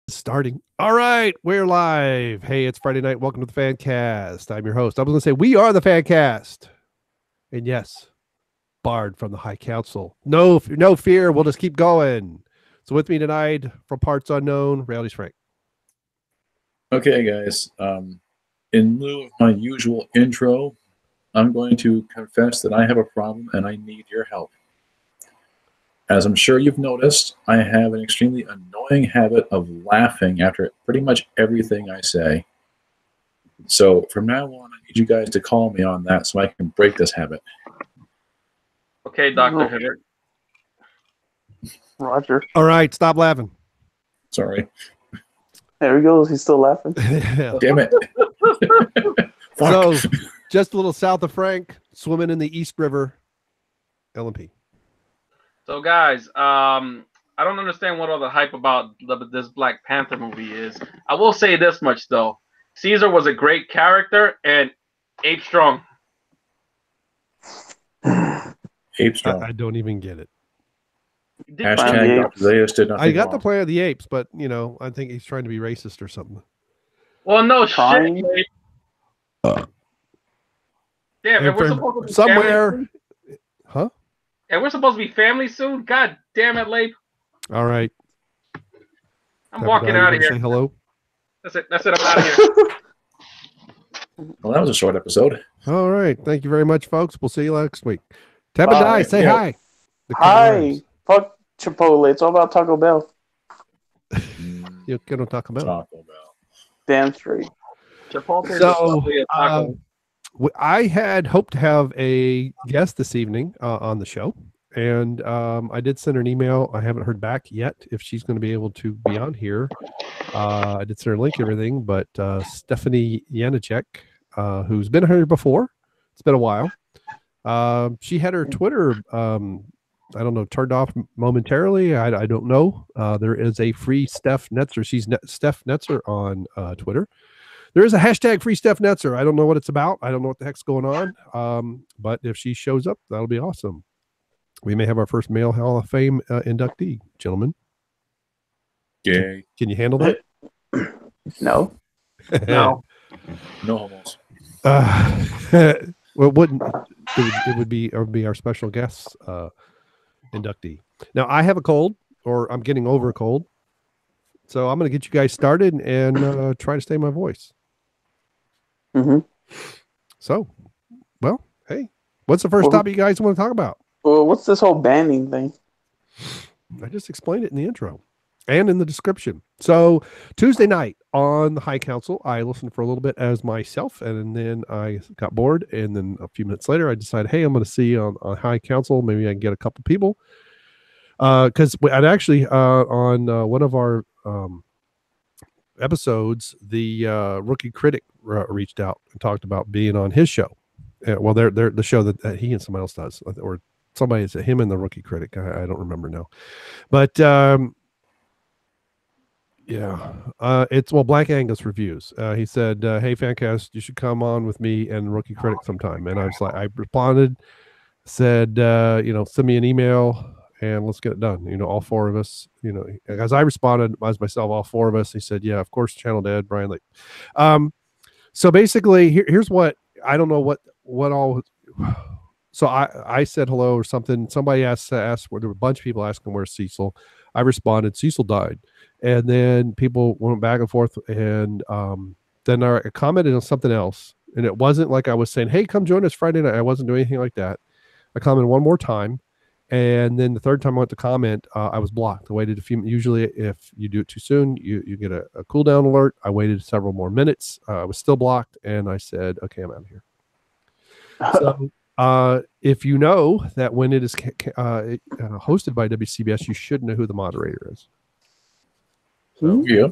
Starting. All right, we're live. Hey, it's Friday night. Welcome to the Fancast. I'm your host. I was going to say we are the Fancast. And yes, Bard from the High Council. No fear. We'll just keep going. So with me tonight from Parts Unknown, Reality's Frank. Okay, guys. In lieu of my usual intro, I'm going to confess that I have a problem and I need your help. As I'm sure you've noticed, I have an extremely annoying habit of laughing after pretty much everything I say. So from now on, I need you guys to call me on that so I can break this habit. Okay, Dr. Hibbert. Roger. All right, stop laughing. Sorry. There he goes. He's still laughing. Damn it. So, just a little south of Frank, swimming in the East River, LMP. So, guys, I don't understand what all the hype about this Black Panther movie is. I will say this much, though. Caesar was a great character and ape strong. Ape strong. I don't even get it. Hashtag Dr. Zayas did nothing I got wrong. the Planet of the Apes, but, I think he's trying to be racist or something. Well, no Fine. shit. Damn, and we're supposed to be somewhere. family. Huh? And we're supposed to be family soon? God damn it, Lape. All right. I'm walking out of here. Say hello. That's it. I'm out of here. Well, that was a short episode. All right. Thank you very much, folks. We'll see you next week. Tab and Bye. Die, say Yeah. hi. Hi. Fuck Chipotle. It's all about Taco Bell. You can talk about. Taco Bell. Damn straight. Chipotle is So, probably a taco. I had hoped to have a guest this evening on the show, and I did send her an email. I haven't heard back yet if she's going to be able to be on here. I did send her a link and everything, but Stephanie Janicek, who's been here before, it's been a while. She had her Twitter, I don't know, turned off momentarily. I don't know. There is a free Steff Netzer. She's Steff Netzer on Twitter. There is a hashtag free Steff Netzer. I don't know what it's about. I don't know what the heck's going on. But if she shows up, that'll be awesome. We may have our first male Hall of Fame inductee, gentlemen. Gay. Can you handle that? No. No. No homos. Well, it would be our special guest inductee. Now, I have a cold, or I'm getting over a cold. So I'm going to get you guys started and try to stay my voice. Mm-hmm. So, well, hey, what's the first topic you guys want to talk about? Well, what's this whole banning thing? I just explained it in the intro and in the description. So Tuesday night on the High Council, I listened for a little bit as myself, and then I got bored. And then a few minutes later, I decided, hey, I'm going to see on High Council. Maybe I can get a couple people. Because I'd actually on one of our episodes, the rookie critic reached out and talked about being on his show. Well, they're the show that he and somebody else does, or somebody is him and the rookie critic. I don't remember now, but it's Black Angus Reviews. He said, "Hey, Fancast, you should come on with me and rookie critic sometime." And I was like, I responded, said, send me an email. And let's get it done. All four of us, as I responded as myself, all four of us, he said, yeah, of course, Channel Dad, Brian Lake. So basically here's what, I don't know what all. So I said hello or something. Somebody asked where there were a bunch of people asking where's Cecil. I responded, Cecil died. And then people went back and forth. And then I commented on something else. And it wasn't like I was saying, hey, come join us Friday night. I wasn't doing anything like that. I commented one more time. And then the third time I went to comment, I was blocked. I waited a few. Usually, if you do it too soon, you get a cooldown alert. I waited several more minutes. I was still blocked, and I said, "Okay, I'm out of here." So, if you know that when it is hosted by WCBS, you should know who the moderator is. So, Yeah.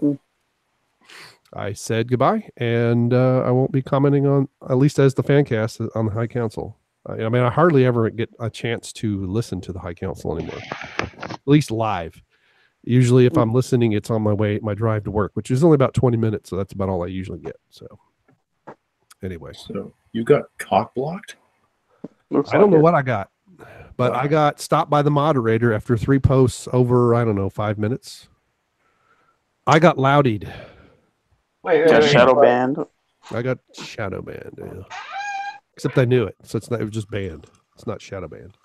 I said goodbye, and I won't be commenting on, at least as the Fancast, on the High Council. I hardly ever get a chance to listen to the High Council anymore, at least live. Usually if I'm listening, it's on my drive to work, which is only about 20 minutes. So that's about all I usually get. So anyway. So you got cock blocked? I don't know what I got, but I got stopped by the moderator after 3 posts over, 5 minutes. I got loudied. Got shadow banned. I got shadow banned. Yeah. Except I knew it, so it was just banned. It's not shadow banned.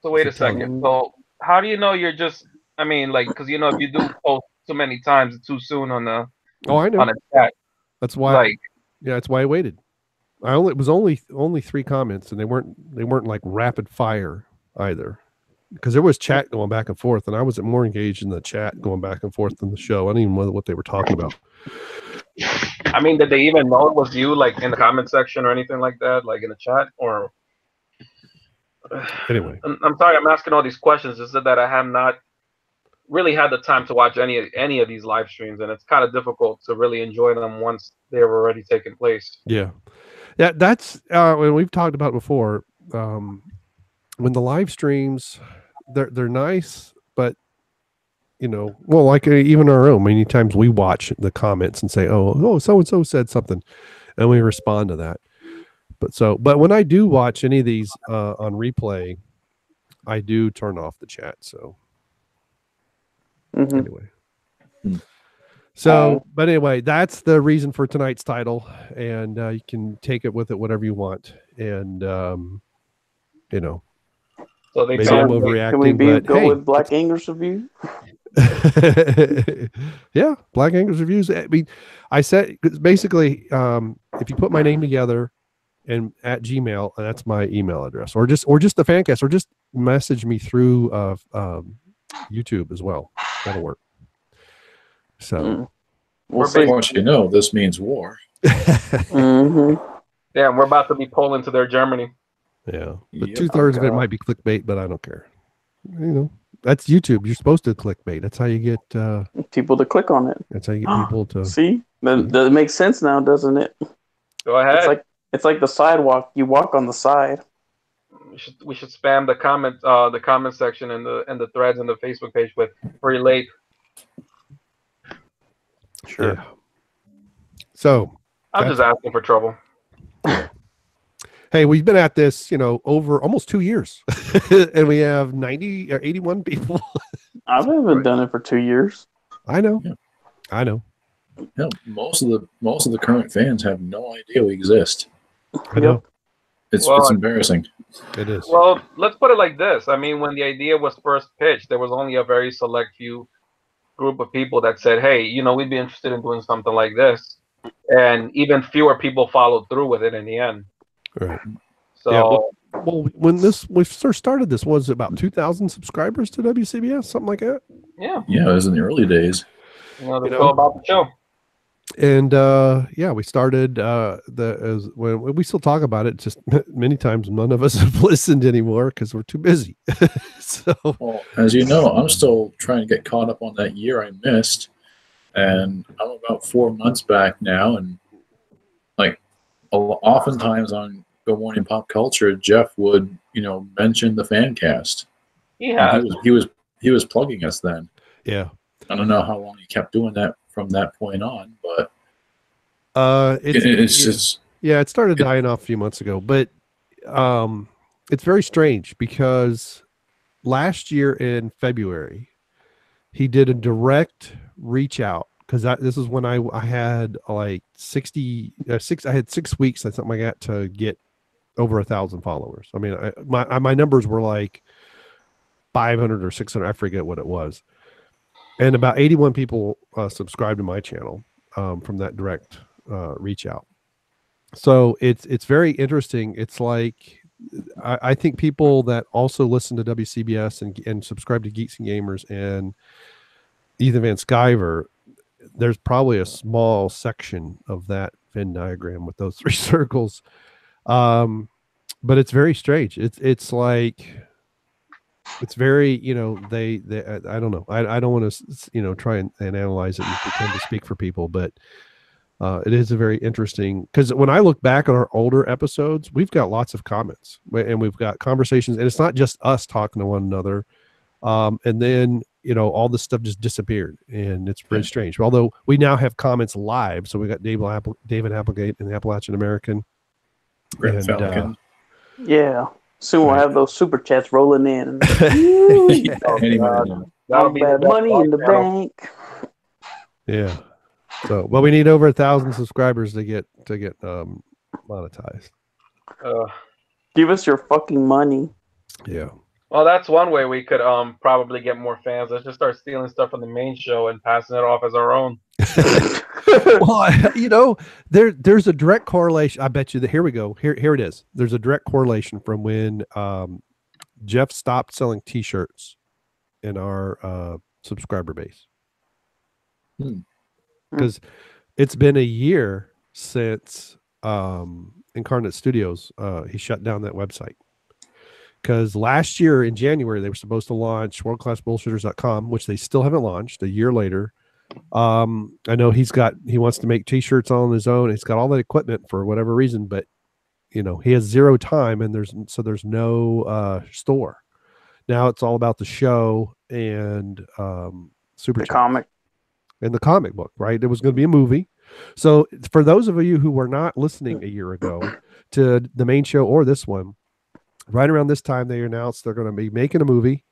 So wait a second. So how do you know you're just? I mean, like, because if you do post too many times too soon on the I know. on a chat, that's why. That's why I waited. It was only 3 comments, and they weren't like rapid fire either, because there was chat going back and forth, and I was more engaged in the chat going back and forth than the show. I didn't even know what they were talking about. I mean, did they even know it was you, like in the comment section or anything like that, like in the chat, or? Anyway, I'm sorry, I'm asking all these questions. It's that I have not really had the time to watch any of these live streams, and it's kind of difficult to really enjoy them once they've already taken place. Yeah, that's when we've talked about it before. When the live streams, they're nice, but well, like even our own, many times we watch the comments and say, oh, so and so said something, and we respond to that. But when I do watch any of these on replay, I do turn off the chat. So anyway, but anyway, that's the reason for tonight's title, and you can take it with it whatever you want, and So they maybe I'm overreacting. Can we but go hey, with Black Anger's review? Yeah, Black Anger's reviews. I mean, I said basically, if you put my name together and at Gmail, and that's my email address, or just the Fancast, or just message me through YouTube as well. That'll work. So, of course, this means war. Yeah, we're about to be pulling to their Germany. Yeah, but 2/3 of it might be clickbait, but I don't care. That's YouTube. You're supposed to clickbait. That's how you get people to click on it. That's how you get people to see. That makes sense now, doesn't it? Go ahead. It's like the sidewalk. You walk on the side. We should spam the comment section and the threads and the Facebook page with "Free late." Sure. Yeah. So I'm just asking for trouble. Hey, we've been at this, over almost 2 years, and we have 90 or 81 people. I haven't done it for 2 years. I know. Yeah. I know. Yeah, most of the current fans have no idea we exist. I know. It's embarrassing. It is. Well, let's put it like this. I mean, when the idea was first pitched, there was only a very select few group of people that said, "Hey, we'd be interested in doing something like this," and even fewer people followed through with it in the end. Right. So, yeah, well, when we first started, this was about 2,000 subscribers to WCBS, something like that. Yeah. Yeah, it was in the early days. That's all about the show. And we started when we still talk about it. Just many times, none of us have listened anymore because we're too busy. So, well, as you know, I'm still trying to get caught up on that year I missed, and I'm about 4 months back now, and oftentimes on Good Morning Pop Culture, Jeff would, mention the Fancast. Yeah, he was plugging us then. Yeah, I don't know how long he kept doing that from that point on, but it started dying off a few months ago. But it's very strange because last year in February, he did a direct reach out. Because this is when I had like 6 weeks, something like that, to get over 1,000 followers. I mean, my numbers were like 500 or 600. I forget what it was. And about 81 people subscribed to my channel from that direct reach out. So it's very interesting. It's like I think people that also listen to WCBS and subscribe to Geeks and Gamers and Ethan Van Sciver, there's probably a small section of that Venn diagram with those 3 circles. But it's very strange. It's like, it's very, they I don't know. I don't want to, try and analyze it and pretend to speak for people, but it is a very interesting, because when I look back on our older episodes, we've got lots of comments and we've got conversations, and it's not just us talking to one another. And then, all this stuff just disappeared, and it's very strange. Although we now have comments live. So we got David Applegate in the Appalachian American. And, yeah. Soon we'll have those super chats rolling in. That'll be money in the bank. Yeah. So, well, we need over 1,000 subscribers to get monetized. Give us your fucking money. Yeah. Well, that's one way we could probably get more fans. Let's just start stealing stuff from the main show and passing it off as our own. Well, there's a direct correlation. I bet you that here we go. Here it is. There's a direct correlation from when Jeff stopped selling T-shirts in our subscriber base. Because it's been a year since Incarnate Studios he shut down that website. Because last year in January they were supposed to launch worldclassbullshitters.com, which they still haven't launched a year later. I know he wants to make T-shirts on his own. He's got all that equipment for whatever reason, but he has zero time, and there's no store. Now it's all about the show and Super The Chats. comic. And the comic book, right? It was going to be a movie. So for those of you who were not listening a year ago to the main show or this one, right around this time they announced they're going to be making a movie.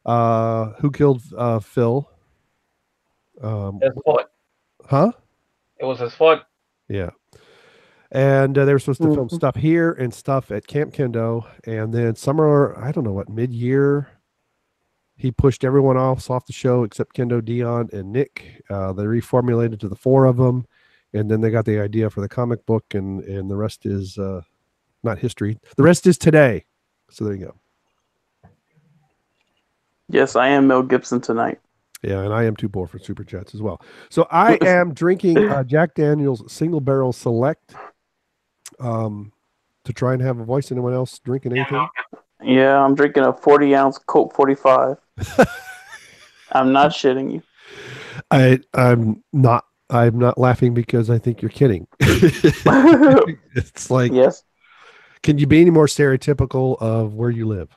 Who Killed Phil? His foot. Huh? It was his foot. Yeah. And they were supposed to film stuff here and stuff at Camp Kendo. And then mid-year, he pushed everyone else off the show except Kendo, Dion, and Nick. They reformulated to the four of them. And then they got the idea for the comic book, and the rest is not history. The rest is today. So there you go. Yes, I am Mel Gibson tonight. Yeah, and I am too poor for Super Chats as well. So I am drinking Jack Daniel's Single Barrel Select to try and have a voice. Anyone else drinking anything? Yeah, I'm drinking a 40-ounce Coke 45. I'm not shitting you. I'm not laughing because I think you're kidding. It's like, yes. Can you be any more stereotypical of where you live?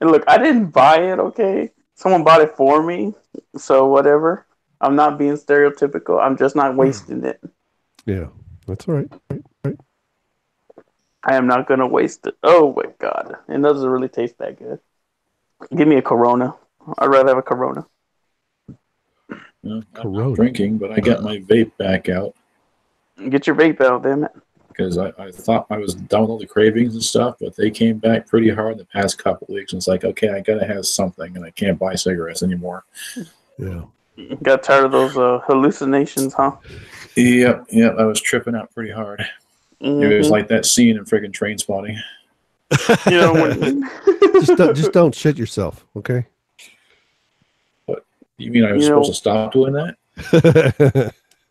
And look, I didn't buy it, okay? Someone bought it for me, so whatever. I'm not being stereotypical. I'm just not wasting it. Yeah, that's all right. Right. I am not going to waste it. Oh, my God. It doesn't really taste that good. Give me a Corona. I'd rather have a Corona. I'm Corona. not drinking, but I got my vape back out. Get your vape out, damn it. Because I thought I was done with all the cravings and stuff, but they came back pretty hard the past couple of weeks. And it's like, okay, I got to have something, and I can't buy cigarettes anymore. Yeah. Got tired of those hallucinations, huh? Yep, I was tripping out pretty hard. Mm-hmm. It was like that scene in friggin' Train Spotting. Just don't shit yourself, okay? What? You mean I was supposed to stop doing that?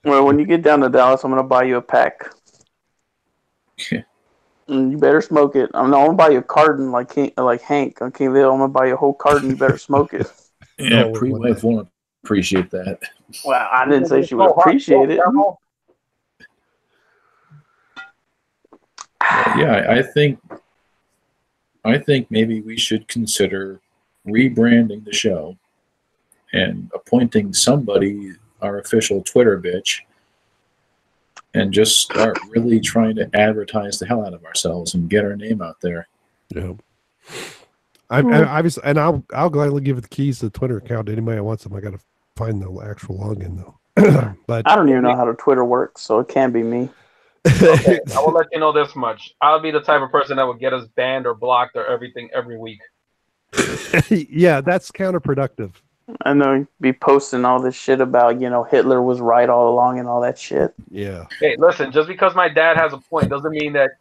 Well, when you get down to Dallas, I'm going to buy you a pack. And you better smoke it. I'm going to buy you a carton like Hank on King Lil. I'm going to buy you a whole carton. You better smoke it. Yeah, pre-wife won't appreciate that. Well, I didn't say she would appreciate it. Yeah, I think maybe we should consider rebranding the show and appointing somebody our official Twitter bitch and just start really trying to advertise the hell out of ourselves and get our name out there. Yeah. Obviously, and I'll gladly give the keys to the Twitter account to anybody that wants them. I got to find the actual login though. But I don't even know how the Twitter works, so it can't be me. Okay, I will let you know this much. I'll be the type of person that would get us banned or blocked or everything every week. Yeah, that's counterproductive. I know you'd be posting all this shit about, Hitler was right all along and all that shit. Yeah. Hey, listen, just because my dad has a point doesn't mean that.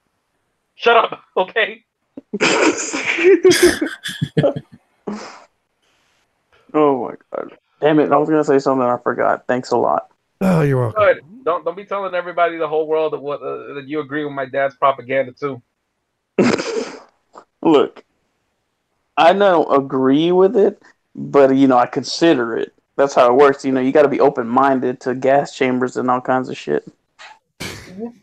Shut up, okay? Oh my God. Damn it, I was going to say something I forgot. Thanks a lot. Oh, you're welcome. Good. Don't be telling everybody, the whole world, that you agree with my dad's propaganda too. Look, I don't agree with it, but I consider it. That's how it works. You got to be open-minded to gas chambers and all kinds of shit.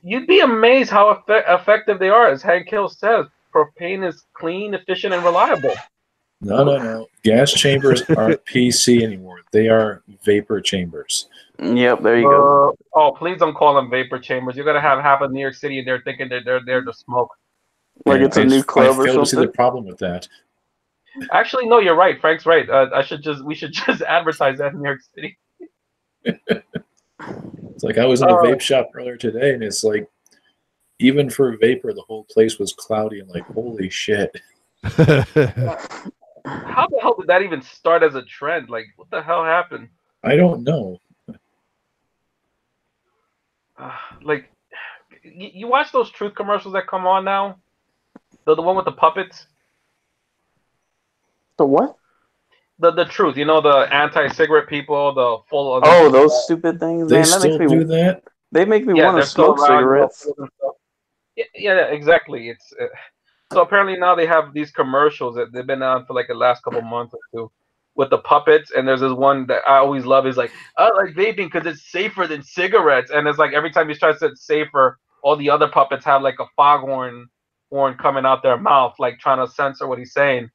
You'd be amazed how effective they are. As Hank Hill says, propane is clean, efficient, and reliable. No. Gas chambers aren't PC anymore. They are vapor chambers. Yep, there you go. Oh, please don't call them vapor chambers. You're gonna have half of New York City in there thinking that they're there to smoke. Like it's a new club or I fail to see the something. problem with that. Actually, no, you're right. Frank's right. We should just advertise that in New York City. It's like I was in a vape shop earlier today, and it's like, even for vapor, the whole place was cloudy. I'm like, holy shit. How the hell did that even start as a trend? Like, what the hell happened? I don't know. Like, you watch those truth commercials that come on now? The one with the puppets? The what? The truth, you know, the anti-cigarette people, the full. Oh, those stupid things, They man. That still makes me. do that? They make me Yeah, want to they're still smoke around. cigarettes. Yeah, exactly. It's so apparently now they have these commercials that they've been on for like the last couple months or two with the puppets, and there's this one that I always love is like, I like vaping because it's safer than cigarettes, and it's like every time you try to say it's safer, all the other puppets have like a foghorn horn coming out their mouth, like trying to censor what he's saying.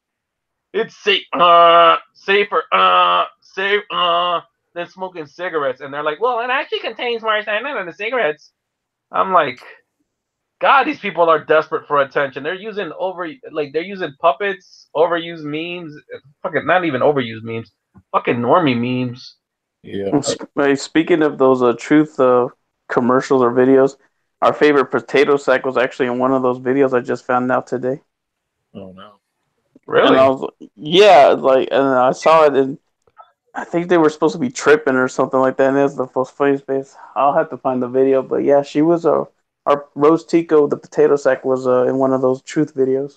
It's safer, safe, than smoking cigarettes, and they're like, well, it actually contains more cyanide than the cigarettes. I'm like, God, these people are desperate for attention. They're using they're using puppets, overused memes, fucking not even overused memes, fucking normie memes. Yeah. Hey, speaking of those truth commercials or videos, our favorite potato sack was actually in one of those videos I just found out today. Oh no. Really? And I was yeah, like, and I saw it, and I think they were supposed to be tripping or something like that. And it's the most funny space. I'll have to find the video, but yeah, she was our Rose Tico, the potato sack, was in one of those truth videos.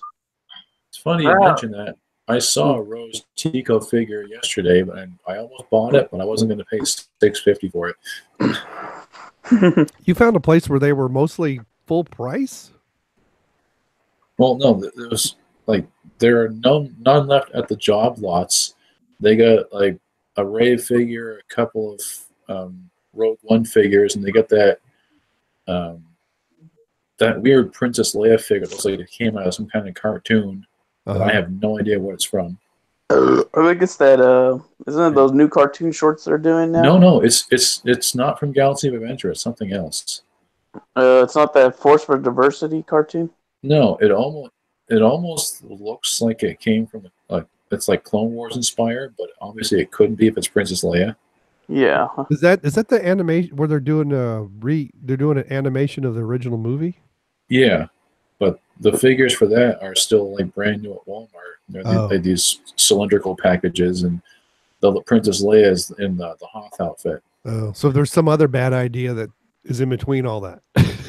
It's funny you mention that. I saw a Rose Tico figure yesterday, and I almost bought it, but I wasn't going to pay $650 for it. You found a place where they were mostly full price? Well, no, there was like there are none left at the job lots. They got like a Ray figure, a couple of Rogue One figures, and they got that that weird Princess Leia figure. It looks like it came out of some kind of cartoon, but I have no idea what it's from. I think it's that. Isn't it those new cartoon shorts they're doing now? No, it's not from Galaxy of Adventure. It's something else. It's not that Force for Diversity cartoon. No, it almost looks like it came from like it's like Clone Wars inspired, but obviously it couldn't be if it's Princess Leia. Yeah. Is that the animation where they're doing an animation of the original movie? Yeah, but the figures for that are still like brand new at Walmart. They're these cylindrical packages, and the Princess Leia is in the Hoth outfit. Oh, so there's some other bad idea that is in between all that.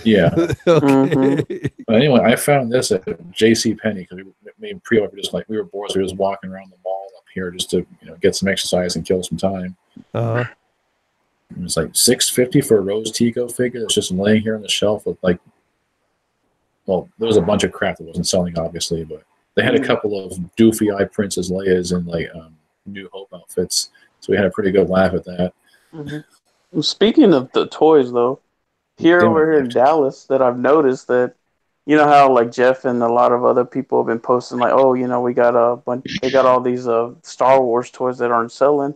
Yeah. Okay. Mm-hmm. But anyway, I found this at J.C. Penney because me and Priya were just like we were bored, so we were just walking around the mall up here just to get some exercise and kill some time. Uh-huh. It was like $650 for a Rose Tico figure that's just laying here on the shelf with like, well, there was a bunch of crap that wasn't selling, obviously, but they had a couple of doofy eye Princess Leias in like New Hope outfits, so we had a pretty good laugh at that. Mm-hmm. Speaking of the toys, though, over here in Dallas, that I've noticed that, you know how like Jeff and a lot of other people have been posting like, oh, we got a bunch, they got all these Star Wars toys that aren't selling.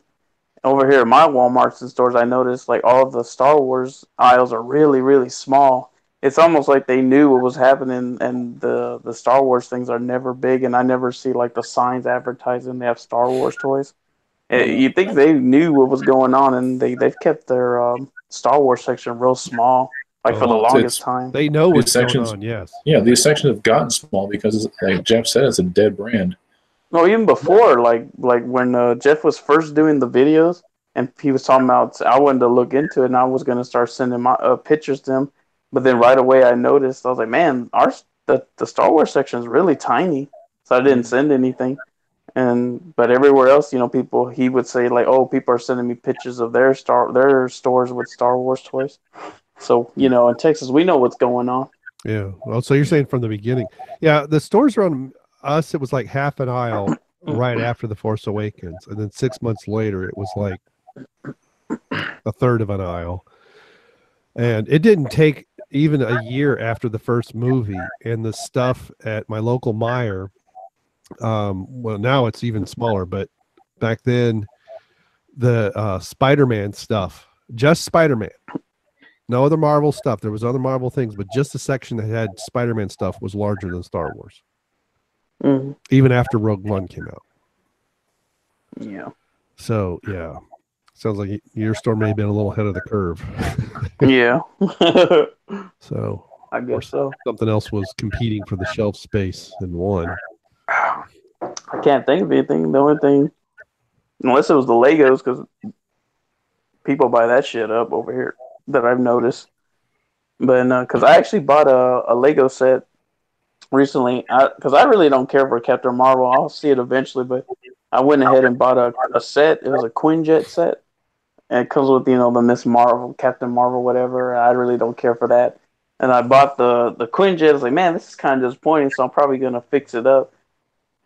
Over here at my Walmarts and stores, I noticed like all of the Star Wars aisles are really, really small. It's almost like they knew what was happening, and the Star Wars things are never big, and I never see like the signs advertising they have Star Wars toys. You think they knew what was going on, and they've kept their Star Wars section real small, like for the longest time. They know what's going on. Yes. Yeah, these sections have gotten small because, like Jeff said, it's a dead brand. No, even before, like when Jeff was first doing the videos, and he was talking about, I wanted to look into it, and I was going to start sending my pictures to him. But then right away, I noticed, I was like, man, the Star Wars section is really tiny, so I didn't send anything. But everywhere else, people, he would say like, oh, people are sending me pictures of their stores with Star Wars toys. So in Texas, we know what's going on. Yeah. Well, so you're saying from the beginning, yeah, the stores around us, it was like half an aisle right after The Force Awakens, and then 6 months later, it was like a third of an aisle. And it didn't take even a year after the first movie, and the stuff at my local Meijer, well, now it's even smaller, but back then, the Spider-Man stuff, just Spider-Man, no other Marvel stuff. There was other Marvel things, but just the section that had Spider-Man stuff was larger than Star Wars. Mm-hmm. Even after Rogue One came out. Yeah. So, yeah. Sounds like your store may have been a little ahead of the curve. Yeah. So I guess so. something else was competing for the shelf space and won. I can't think of anything. The only thing, unless it was the Legos, because people buy that shit up over here that I've noticed. But because I actually bought a Lego set recently, because I really don't care for Captain Marvel. I'll see it eventually, but I went ahead and bought a set. It was a Quinjet set, and it comes with the Miss Marvel, Captain Marvel, whatever. I really don't care for that, and I bought the Quinjet. I was like, man, this is kind of disappointing, so I'm probably gonna fix it up,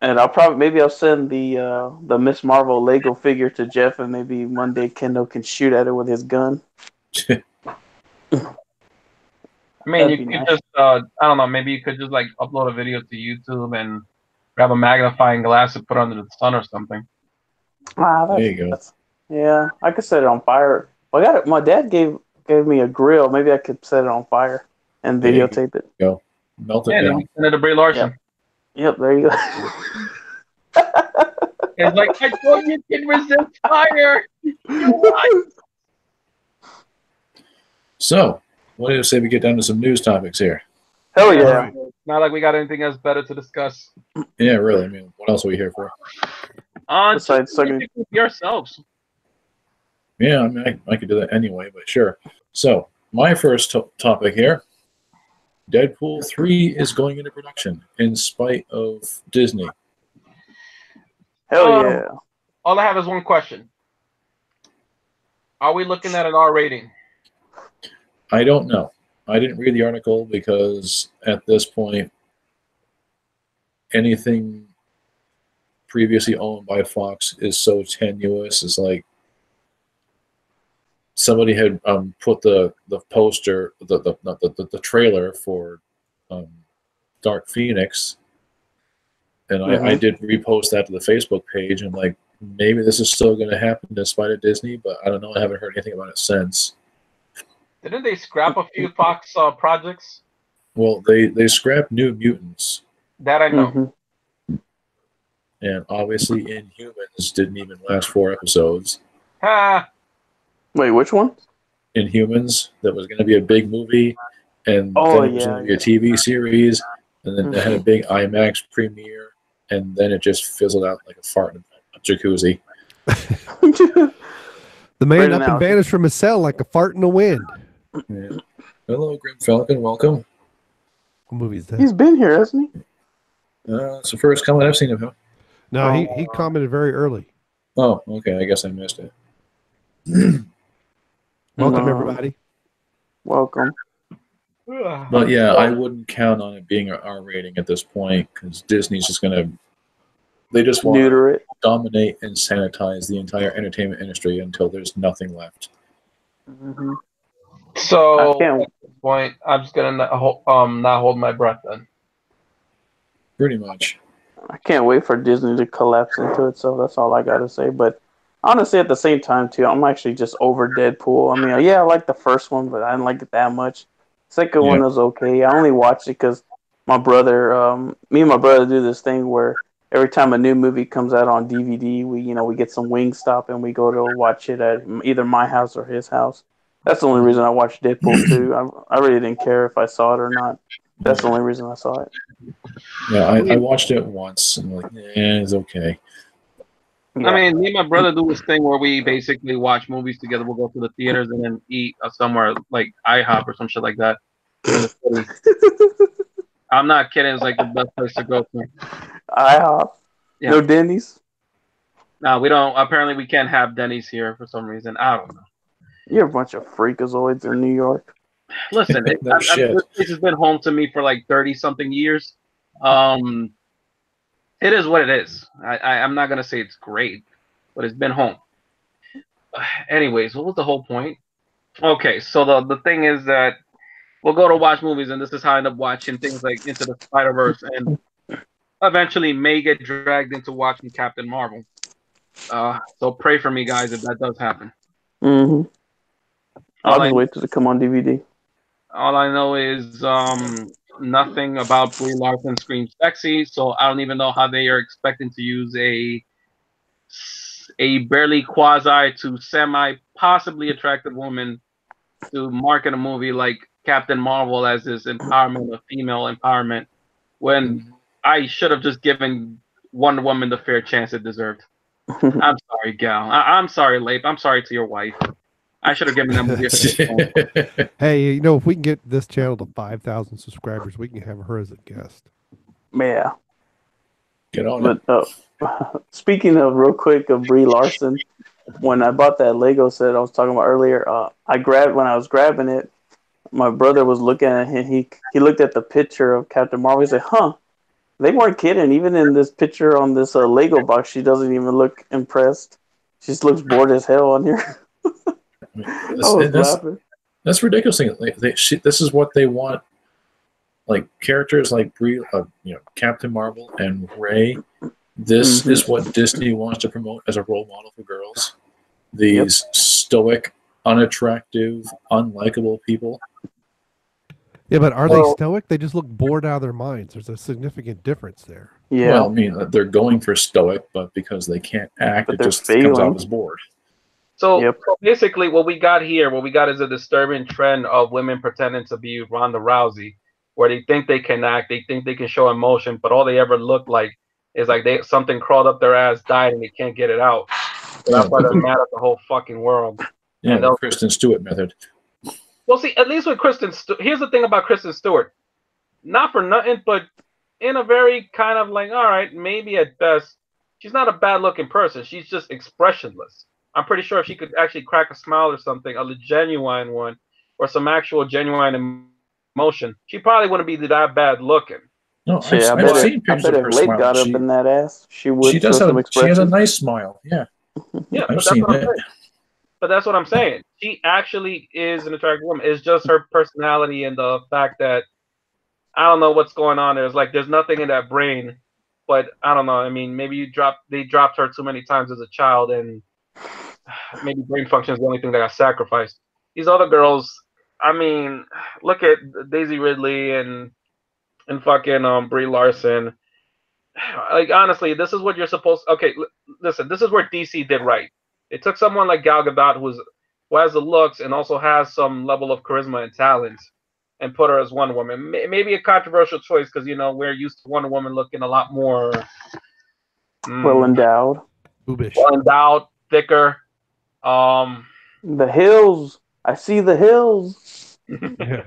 and maybe I'll send the Miss Marvel Lego figure to Jeff, and maybe one day Kendall can shoot at it with his gun. I mean, That'd you be could nice. just, I don't know, maybe you could just like upload a video to YouTube and grab a magnifying glass and put it under the sun or something. There you go. Yeah, I could set it on fire. Well, I got it. My dad gave me a grill. Maybe I could set it on fire and There you videotape it. Go. Melt it Yeah, then down. we send it to Brie Larson. Yep, there you go. It's like, I told you can resist fire. You lied. So, what do you say we get down to some news topics here? Hell yeah. Right. Not like we got anything else better to discuss. Yeah, really. I mean, what else are we here for? Besides Just sucking- stick with yourselves. Yeah, I mean, I could do that anyway, but sure. So, my first topic here, Deadpool 3 is going into production in spite of Disney. Hell yeah. All I have is one question. Are we looking at an R rating? I don't know. I didn't read the article because at this point, anything previously owned by Fox is so tenuous. It's like somebody had put the poster, the trailer for Dark Phoenix, and I did repost that to the Facebook page, and like maybe this is still going to happen despite of Disney, but I don't know. I haven't heard anything about it since. Didn't they scrap a few Fox projects? Well, they scrapped New Mutants, That I know. Mm-hmm. and obviously Inhumans didn't even last 4 episodes. Ha! Wait, which one? Inhumans, that was going to be a big movie, and then it was going to be a TV series, and then they had a big IMAX premiere, and then it just fizzled out like a fart in a jacuzzi. The man Great up and analogy. vanished from his cell like a fart in the wind. Yeah. Hello, Grim Falcon. Welcome. What movie is that? He's been here, hasn't he? It's the first comment I've seen of him. No, he commented very early. Oh, okay. I guess I missed it. Welcome, No. everybody. Welcome. But yeah, I wouldn't count on it being an R rating at this point because Disney's just going to. They just want Neuter it. dominate and sanitize the entire entertainment industry until there's nothing left. Mm-hmm. So I can't- at this point, I'm just gonna not hold my breath then. Pretty much. I can't wait for Disney to collapse into itself. That's all I gotta say. But honestly, at the same time, too, I'm actually just over Deadpool. I mean, yeah, I like the first one, but I didn't like it that much. Second one was okay. I only watched it because my brother, me and my brother do this thing where every time a new movie comes out on DVD, we get some Wingstop and we go to watch it at either my house or his house. That's the only reason I watched Deadpool 2. I really didn't care if I saw it or not. That's the only reason I saw it. Yeah, I watched it once and like, it's okay. Yeah. I mean, me and my brother do this thing where we basically watch movies together. We'll go to the theaters and then eat somewhere like IHOP or some shit like that. In the city. I'm not kidding. It's like the best place to go to. IHOP. Yeah. No Denny's. No, we don't. Apparently, we can't have Denny's here for some reason. I don't know. You're a bunch of freakazoids in New York. Listen, No shit. this place has been home to me for like 30-something years. It is what it is. I'm not gonna say it's great, but it's been home. Anyways, what was the whole point? Okay, so the thing is that we'll go to watch movies, and this is how I end up watching things like Into the Spider-Verse, and eventually may get dragged into watching Captain Marvel. So pray for me, guys, if that does happen. Mm-hmm. I'll All just I, wait till it come on DVD. all I know is nothing about Brie Larson screams sexy, so I don't even know how they are expecting to use a a barely quasi to semi possibly attractive woman to market a movie like Captain Marvel as this empowerment of female empowerment when I should have just given Wonder Woman the fair chance it deserved. I'm sorry, gal. I'm sorry, Lape. I'm sorry to your wife. I should have given that movie a fair chance. Hey, you know, if we can get this channel to 5,000 subscribers, we can have her as a guest. Yeah. Get on it. Speaking of real quick of Brie Larson, when I bought that Lego set I was talking about earlier, when I was grabbing it, my brother was looking at it. He looked at the picture of Captain Marvel. He said, "Huh, they weren't kidding. Even in this picture on this Lego box, she doesn't even look impressed. She just looks bored as hell on here." I was laughing. That's ridiculous. This is what they want. Like characters like Brie, Captain Marvel and Ray. This is what Disney wants to promote as a role model for girls. These stoic, unattractive, unlikable people. Yeah, but are they stoic? They just look bored out of their minds. There's a significant difference there. Yeah. Well, I mean, they're going for stoic, but because they can't act, it just comes off as bored. So basically, what we got is a disturbing trend of women pretending to be Ronda Rousey, where they think they can act, they think they can show emotion, but all they ever look like is like something crawled up their ass, died, and they can't get it out. So that's why they're mad at the whole fucking world. Yeah, the Kristen Stewart method. Well, see, at least with Kristen Stewart, here's the thing about Kristen Stewart. Not for nothing, but in a very kind of like, all right, maybe at best, she's not a bad-looking person. She's just expressionless. I'm pretty sure if she could actually crack a smile or something, a genuine one, or some actual genuine emotion, she probably wouldn't be that bad-looking. No, I've seen pictures of her smile. Got up in that ass, she would. She does have. She has a nice smile. Yeah. Yeah, I've seen it. But that's what I'm saying. She actually is an attractive woman. It's just her personality and the fact that I don't know what's going on. There's nothing in that brain. But I don't know. I mean, maybe they dropped her too many times as a child, and maybe brain function is the only thing that got sacrificed. These other girls, I mean, look at Daisy Ridley and fucking Brie Larson. Like honestly, this is what you're supposed. Okay, listen, this is where DC did right. It took someone like Gal Gadot who has the looks and also has some level of charisma and talent, and put her as Wonder Woman. Maybe a controversial choice because we're used to Wonder Woman looking a lot more well endowed, thicker. The hills. I see the hills. Yeah.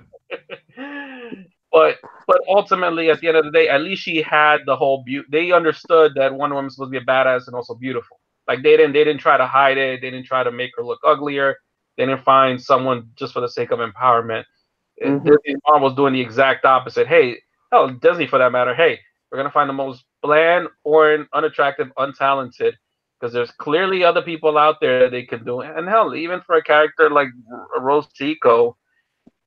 But ultimately, at the end of the day, at least she had the whole beauty. They understood that Wonder Woman's supposed to be a badass and also beautiful. Like they didn't try to hide it. They didn't try to make her look uglier. They didn't find someone just for the sake of empowerment. Disney Marvel's doing the exact opposite. Hey, hell, Disney for that matter. Hey, we're gonna find the most bland, foreign, unattractive, untalented, because there's clearly other people out there that they can do. And hell, even for a character like Rose Tico,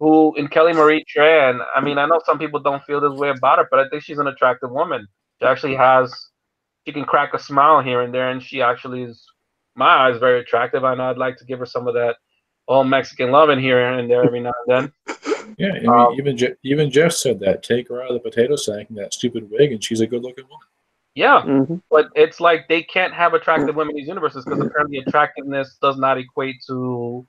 who in Kelly Marie Tran, I mean, I know some people don't feel this way about her, but I think she's an attractive woman. She can crack a smile here and there, and she actually is, my eyes, very attractive. I know I'd like to give her some of that all Mexican loving here and there every now and then. Yeah, I mean, even Jeff said that. Take her out of the potato sack and that stupid wig, and she's a good-looking woman. Yeah, but it's like they can't have attractive women in these universes because apparently attractiveness does not equate to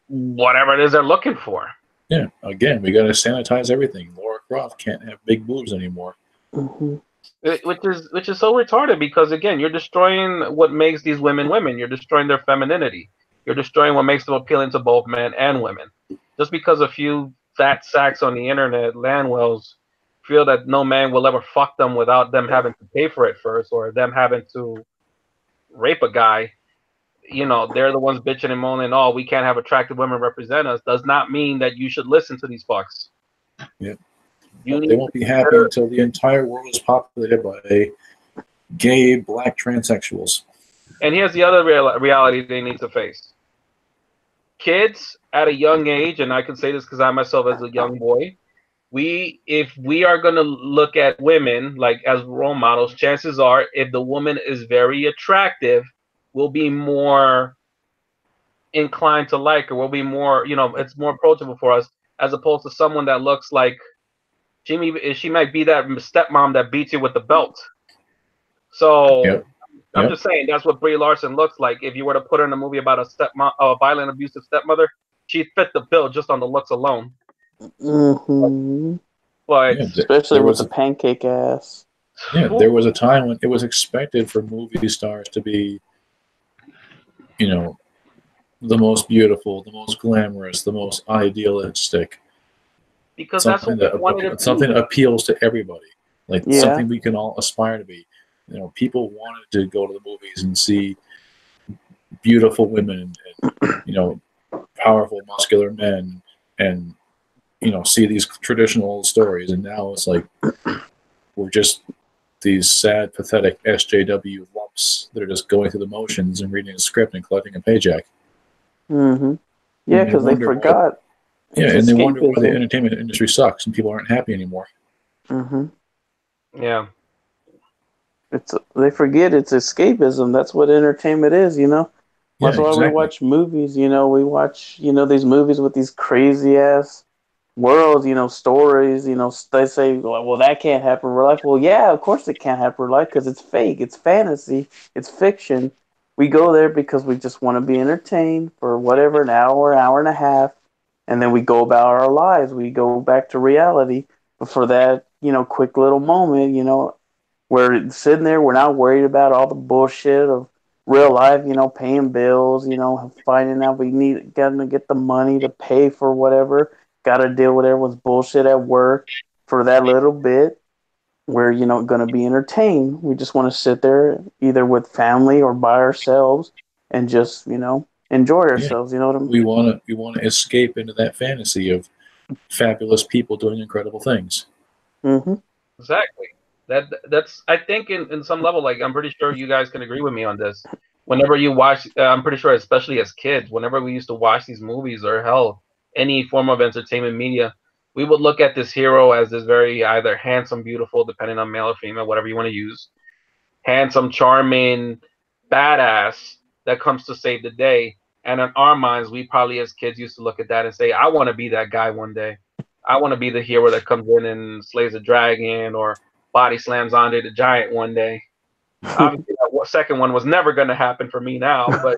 whatever it is they're looking for. Yeah, again, we got to sanitize everything. Laura Croft can't have big boobs anymore. Which is so retarded because again, you're destroying what makes these women women. You're destroying their femininity. You're destroying what makes them appealing to both men and women. Just because a few fat sacks on the internet, Landwells, feel that no man will ever fuck them without them having to pay for it first or them having to rape a guy. They're the ones bitching and moaning, oh, we can't have attractive women represent us, does not mean that you should listen to these fucks. Yeah. They won't be happy until the entire world is populated by gay black transsexuals. And here's the other reality they need to face. Kids at a young age, and I can say this because I myself as a young boy, if we are going to look at women like as role models, chances are if the woman is very attractive, we'll be more inclined to like her. We'll be more, it's more approachable for us as opposed to someone that looks like she might be that stepmom that beats you with the belt. So I'm just saying that's what Brie Larson looks like. If you were to put her in a movie about a violent, abusive stepmother, she'd fit the bill just on the looks alone. Mm-hmm. But especially with the pancake ass. Yeah, there was a time when it was expected for movie stars to be, you know, the most beautiful, the most glamorous, the most idealistic. Because that's what we wanted to something that appeals to everybody. Like Yeah. something we can all aspire to be. You know, people wanted to go to the movies and see beautiful women and, you know, powerful, muscular men and, you know, see these traditional stories. And now it's like we're just these sad, pathetic SJW lumps that are just going through the motions and reading a script and collecting a paycheck. Mm-hmm. Yeah, because they forgot. And they wonder why the entertainment industry sucks and people aren't happy anymore. Mm-hmm. Yeah. They forget it's escapism. That's what entertainment is, you know? That's why we watch movies, you know, we watch, you know, these movies with these crazy ass worlds, you know, stories, you know, they say, well, that can't happen in real life. Well, yeah, of course it can't happen in real life because it's fake, it's fantasy, it's fiction. We go there because we just want to be entertained for whatever, an hour and a half, and then we go about our lives. We go back to reality. But for that, you know, quick little moment, you know, we're sitting there, we're not worried about all the bullshit of real life, you know, paying bills, you know, finding out gotta get the money to pay for whatever, gotta deal with everyone's bullshit at work for that little bit. We're, you know, gonna be entertained. We just want to sit there either with family or by ourselves and just, you know, enjoy ourselves. You know what I mean? We want to escape into that fantasy of fabulous people doing incredible things. Mm-hmm. Exactly. That's I think in some level, like I'm pretty sure you guys can agree with me on this. Whenever you watch, I'm pretty sure, especially as kids, whenever we used to watch these movies or hell, any form of entertainment media, we would look at this hero as this very either handsome, beautiful, depending on male or female, whatever you want to use, handsome, charming, badass that comes to save the day. And in our minds, we probably as kids used to look at that and say, I want to be that guy one day. I want to be the hero that comes in and slays a dragon or body slams Andre the Giant one day. Obviously, that second one was never going to happen for me now, but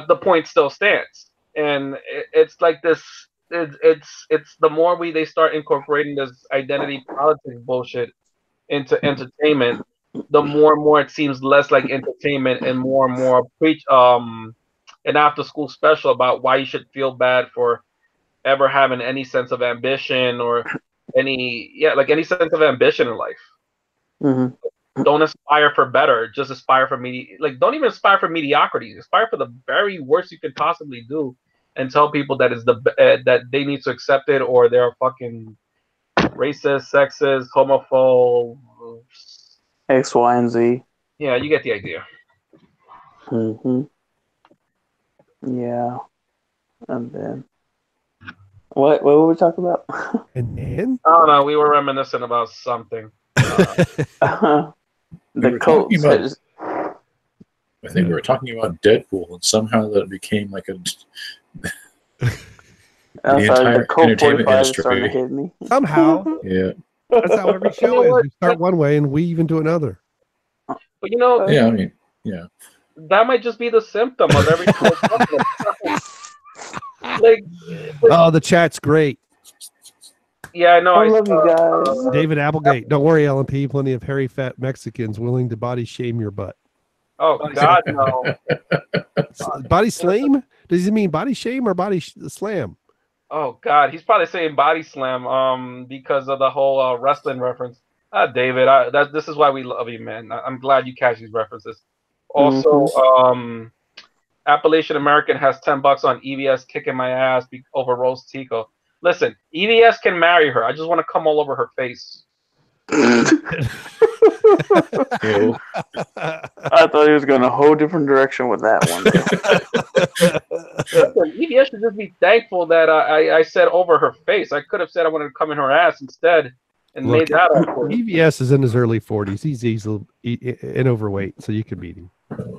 the point still stands. And it's like this. It's the more they start incorporating this identity politics bullshit into entertainment, the more and more it seems less like entertainment and more preach an after school special about why you should feel bad for ever having any sense of ambition or any sense of ambition in life. Mm-hmm. Don't aspire for better, just aspire for don't even aspire for mediocrity. Aspire for the very worst you could possibly do, and tell people that is that they need to accept it or they're fucking racist, sexist, homophobe, X, Y, and Z. Yeah, you get the idea. Mm-hmm. Yeah. And then what were we talking about? And then I don't know. We were reminiscing about something. The coat. I think we were talking about Deadpool, and somehow that became like a. The Colt 45 started to hit me. Somehow. Yeah. That's how every show is. We start one way and weave into another. But you know. Yeah, I mean, yeah. That might just be the symptom of every. Oh, the chat's great. Yeah, I know. I love you guys. David Applegate. Don't worry, LMP. Plenty of hairy, fat Mexicans willing to body shame your butt. Oh, God, no. Body slam? Does he mean body shame or body slam? Oh, God. He's probably saying body slam because of the whole wrestling reference. David, this is why we love you, man. I'm glad you catch these references. Also, Appalachian American has $10 on EVS kicking my ass over Rose Tico. Listen, EVS can marry her. I just want to come all over her face. I thought he was going a whole different direction with that one. Listen, EVS should just be thankful that I said over her face. I could have said I wanted to come in her ass instead and made that up. EVS is in his early 40s. He's easily and overweight, so you can beat him.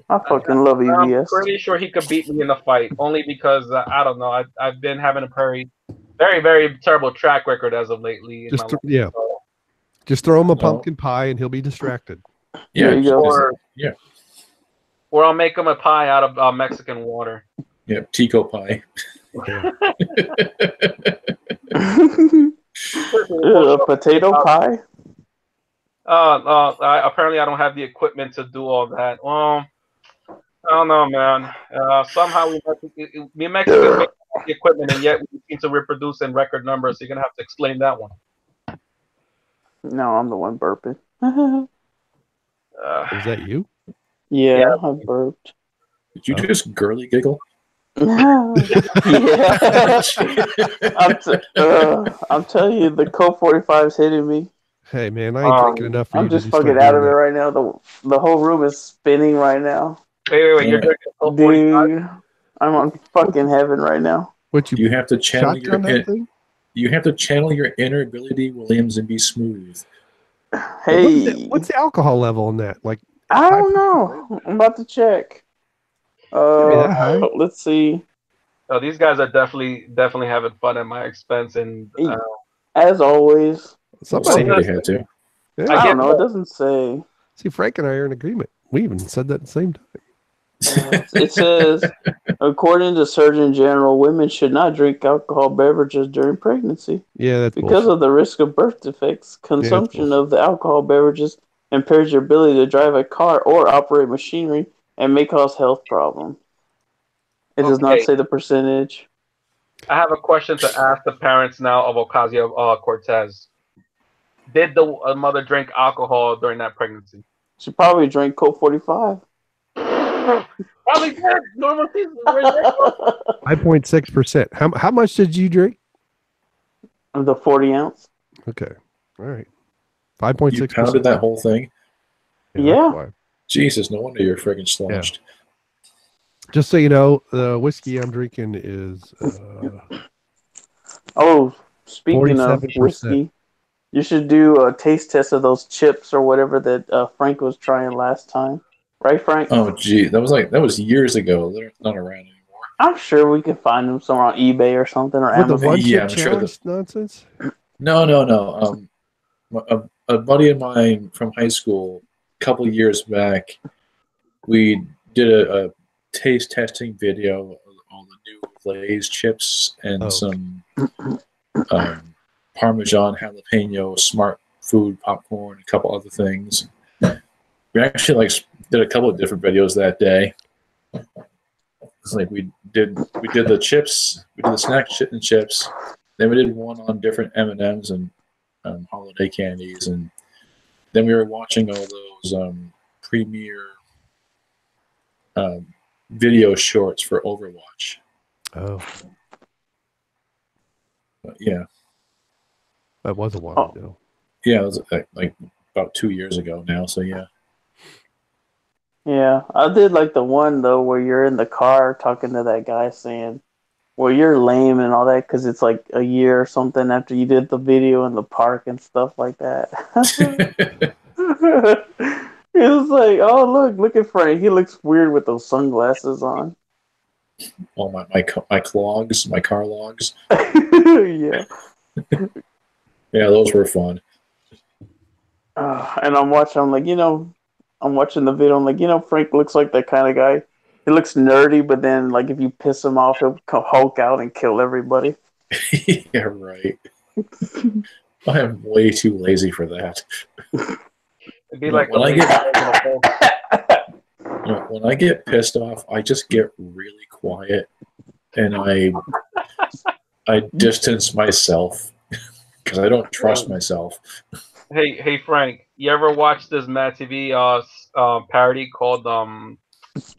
I fucking love EVS. I'm pretty sure he could beat me in the fight, only because I don't know. I've been having a very, very terrible track record as of lately. Just throw him a pumpkin pie and he'll be distracted. Yeah, There you go. Or I'll make them a pie out of Mexican water. Yeah, Tico pie. A potato pie? Apparently I don't have the equipment to do all that. Well, I don't know, man. Somehow we Mexicans make the equipment, and yet we seem to reproduce in record numbers. So you're gonna have to explain that one. No, I'm the one burping. Was that you? Yeah, I burped. Did you just girly giggle? Yeah. I'm telling you, the Coke 45 is hitting me. Hey man, I ain't drinking enough for I'm you just to fucking start out doing of it that. right now. The whole room is spinning right now. Wait. You're drinking Coke 45? Dude, I'm on fucking heaven right now. What You have to channel shotgun that thing? You have to channel your inner Billy Williams and be smooth. Hey, What's the alcohol level in that? Like, I don't know. I'm about to check. that high? Let's see. Oh, these guys are definitely having fun at my expense, and As always, Somebody had to. Yeah. I don't know. It doesn't say. See, Frank and I are in agreement. We even said that at the same time. It says, according to Surgeon General, women should not drink alcohol beverages during pregnancy Yeah, that's because bullshit. of the risk of birth defects. Consumption of the alcohol beverages impairs your ability to drive a car or operate machinery and may cause health problems. It does not say the percentage. I have a question to ask the parents now of Ocasio-Cortez. Did the mother drink alcohol during that pregnancy? She probably drank Coke 45. Probably did. Normal season. 5.6%. How much did you drink? The 40 ounce. Okay. All right. 5.6%. You pounded that whole thing? Yeah. Jesus, no wonder you're friggin' sloshed. Yeah. Just so you know, the whiskey I'm drinking is speaking of whiskey, you should do a taste test of those chips or whatever that Frank was trying last time. Right, Frank? Oh, gee. That was years ago. They're not around anymore. I'm sure we can find them somewhere on eBay or something or Amazon. Amazon. The one chip challenge nonsense? No. A buddy of mine from high school, a couple years back, we did a taste testing video of all the new Lay's chips and some Parmesan jalapeno smart food popcorn, a couple other things. We actually did a couple of different videos that day. It's like we did the chips, we did the snack and chips, then we did one on different M&Ms and holiday candies, and then we were watching all those premiere video shorts for Overwatch. Oh. Yeah. That was a while ago. Yeah, it was like about 2 years ago now, so yeah. Yeah, I did like the one, though, where you're in the car talking to that guy saying, well, you're lame and all that because it's like a year or something after you did the video in the park and stuff like that. It was like, oh, look at Frank. He looks weird with those sunglasses on. Oh, my clogs, my car logs. Yeah. Yeah, those were fun. And I'm watching the video. I'm like, Frank looks like that kind of guy. He looks nerdy, but then, like, if you piss him off, he'll Hulk out and kill everybody. Yeah, right. I am way too lazy for that. It'd be like when I get pissed off, I just get really quiet and I distance myself because I don't trust myself. Hey Frank, you ever watch this Mad TV parody called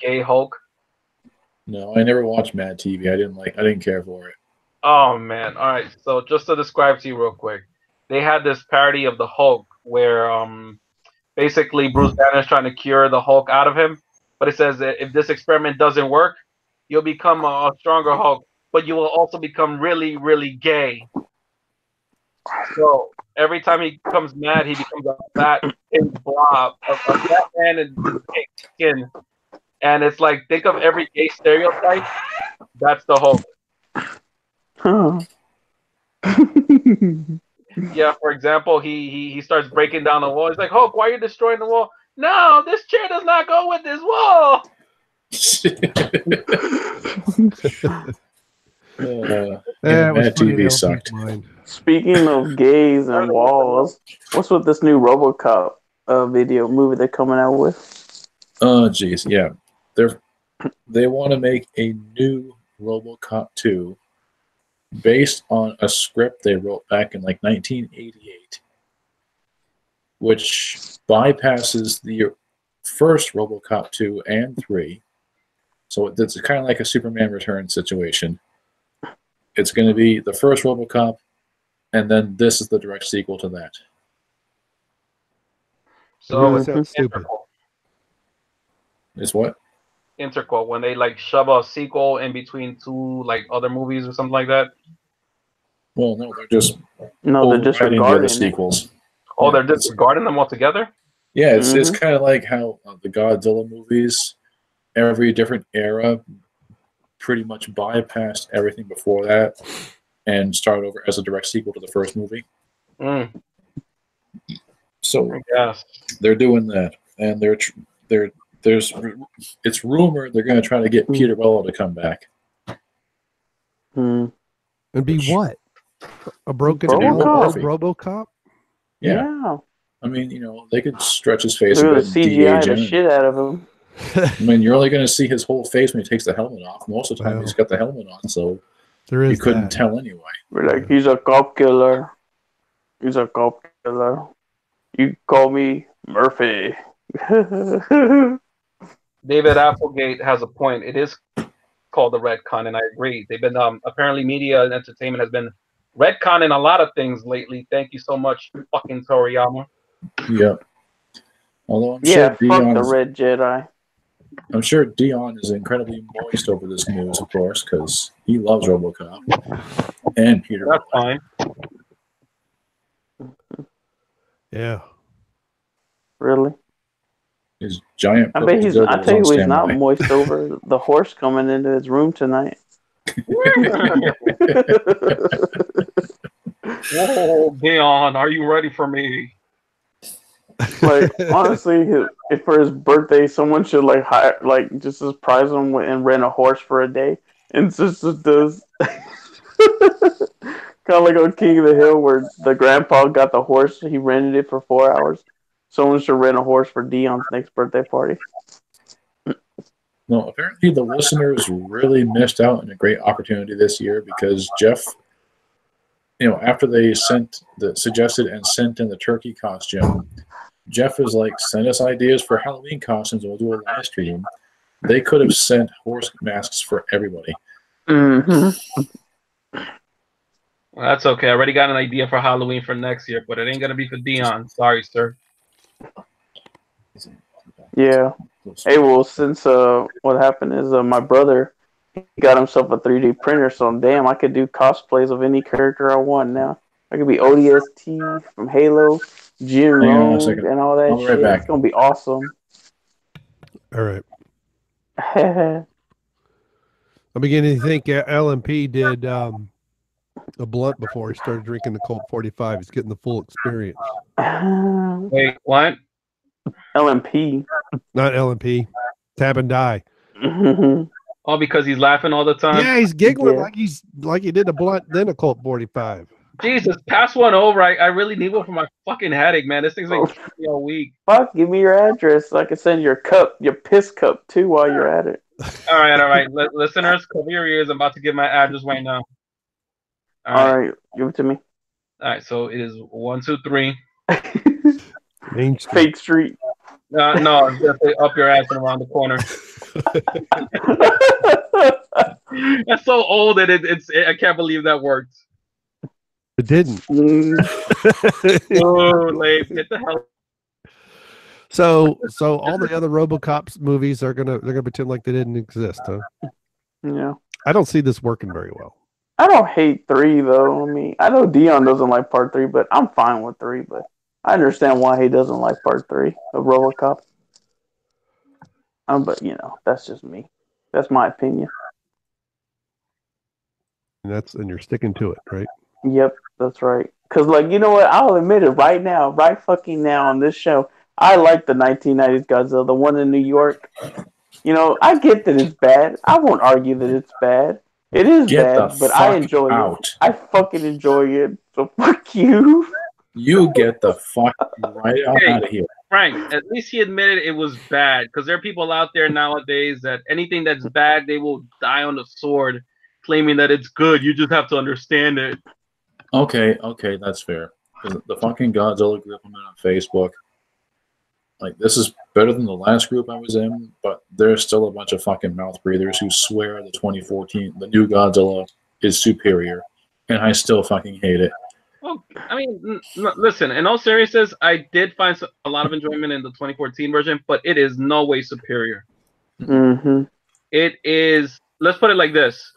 Gay Hulk? No, I never watched Mad TV. I didn't care for it. Oh man! All right, so just to describe to you real quick, they had this parody of the Hulk where basically Bruce Banner is trying to cure the Hulk out of him, but it says that if this experiment doesn't work, you'll become a stronger Hulk, but you will also become really, really gay. So every time he becomes mad, he becomes a fat blob of fat man and pink skin. And it's like, think of every gay stereotype. That's the Hulk. Huh. Yeah, for example, he starts breaking down the wall. He's like, Hulk, why are you destroying the wall? No, this chair does not go with this wall. That was Mad funny. TV sucked. Speaking of gays and walls, what's with this new RoboCop video movie they're coming out with? Oh, geez, yeah. They want to make a new RoboCop 2 based on a script they wrote back in like 1988, which bypasses the first RoboCop 2 and 3. So it's kind of like a Superman Returns situation. It's going to be the first RoboCop, and then this is the direct sequel to that. So Really sounds stupid. Is what? Interquel, when they like shove a sequel in between two like other movies or something like that. Well, no, they're just they're disregarding the other it. sequels. Oh, they're disregarding them altogether? Yeah, it's kind of like how the Godzilla movies, every different era pretty much bypassed everything before that and started over as a direct sequel to the first movie. So they're doing that, and it's rumored they're going to try to get Peter Weller to come back. And be what? A broken RoboCop? Yeah. I mean, they could stretch his face They're a bit. CGI the shit out of him. I mean, you're only going to see his whole face when he takes the helmet off. Most of the time, he's got the helmet on, so you couldn't tell anyway. We're like, he's a cop killer. He's a cop killer. You call me Murphy. David Applegate has a point. It is called the retcon, and I agree. They've been apparently media and entertainment has been retconning a lot of things lately. Thank you so much, fucking Toriyama. Yeah. Although I'm sure fuck the Red Jedi. I'm sure Dion is incredibly moist over this news, of course, because he loves RoboCop and Peter. That's fine. Yeah. Really? His giant. I bet he's. I tell you, he's not moist over the horse coming into his room tonight. Whoa, Dion, are you ready for me? Like, honestly, if for his birthday, someone should hire, just surprise him and rent a horse for a day, and just does kind of like on King of the Hill, where the grandpa got the horse, he rented it for 4 hours. Someone should rent a horse for Dion's next birthday party. No, apparently the listeners really missed out on a great opportunity this year because Jeff, after they suggested and sent in the turkey costume, Jeff was like, send us ideas for Halloween costumes and we'll do a live stream. They could have sent horse masks for everybody. Mm-hmm. Well, that's okay. I already got an idea for Halloween for next year, but it ain't going to be for Dion. Sorry, sir. Yeah. Hey, well, since what happened is my brother got himself a 3D printer, so damn, I could do cosplays of any character I want now. I could be ODST from Halo, Jin Rogue, and all that shit. It's gonna be awesome. All right. I'm beginning to think LMP did a blunt before he started drinking the Colt 45. He's getting the full experience. Wait, what? LMP. Not LMP. Tap and die. Oh, because he's laughing all the time? Yeah, he's giggling like he did a blunt, then a Colt 45. Jesus, pass one over. I really need one for my fucking headache, man. This thing's like keeping me all week. Fuck, give me your address so I can send your piss cup too while you're at it. All right. Listeners, cover your ears. I'm about to give my address right now. All right, give it to me. All right, so it is 123 Main Street. Fake Street. No, just up your ass and around the corner. That's so old that I can't believe that worked. It didn't. Oh, late. Get the hell. So all the other RoboCop movies they're gonna pretend like they didn't exist, huh? Yeah. I don't see this working very well. I don't hate 3 though. I mean, I know Dion doesn't like part 3, but I'm fine with 3. But I understand why he doesn't like part 3 of RoboCop. But that's just me. That's my opinion. And you're sticking to it, right? Yep, that's right. Because, you know what? I'll admit it right now, right fucking now on this show. I like the 1990s Godzilla, the one in New York. You know, I get that it's bad. I won't argue that it's bad. It is Get the bad, but I fuck enjoy out. it. I fucking enjoy it. So fuck you. You get the fuck right out of here. Frank, at least he admitted it was bad, because there are people out there nowadays that anything that's bad, they will die on the sword, claiming that it's good. You just have to understand it. Okay, that's fair. Because the fucking Godzilla group I'm in on Facebook, like, this is better than the last group I was in, but there's still a bunch of fucking mouth breathers who swear the 2014, the new Godzilla is superior, and I still fucking hate it. Well, I mean, listen, in all seriousness, I did find a lot of enjoyment in the 2014 version, but it is no way superior. Mm-hmm. It is, let's put it like this.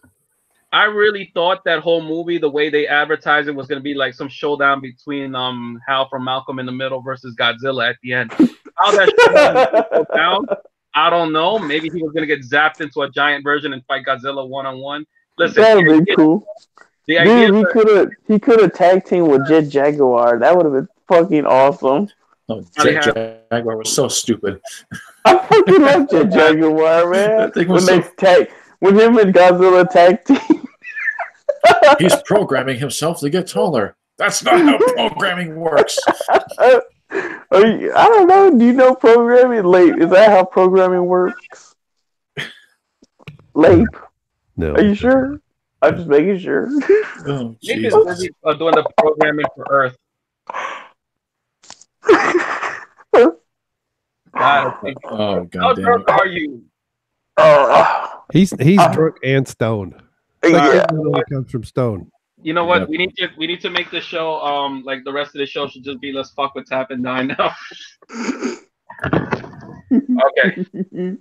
I really thought that whole movie, the way they advertised it, was going to be like some showdown between Hal from Malcolm in the Middle versus Godzilla at the end. How that showdown go down, I don't know. Maybe he was going to get zapped into a giant version and fight Godzilla one-on-one. Listen, that would be cool. The idea he could have tag teamed with Jet Jaguar. That would have been fucking awesome. Oh, Jet Jaguar was so stupid. I fucking love Jet Jaguar, man. When him and Godzilla tag team. He's programming himself to get taller. That's not how programming works. I don't know. Do you know programming? Lape, is that how programming works? Lape? No. Are you sure? I'm just making sure. Oh, Maybe it's busy doing the programming for Earth. God, oh, God how damn drunk it. are you? He's drunk and stoned. Yeah. It comes from stone. You know what? We need to make this show like the rest of the show should just be let's fuck with Tap and Die now. Okay.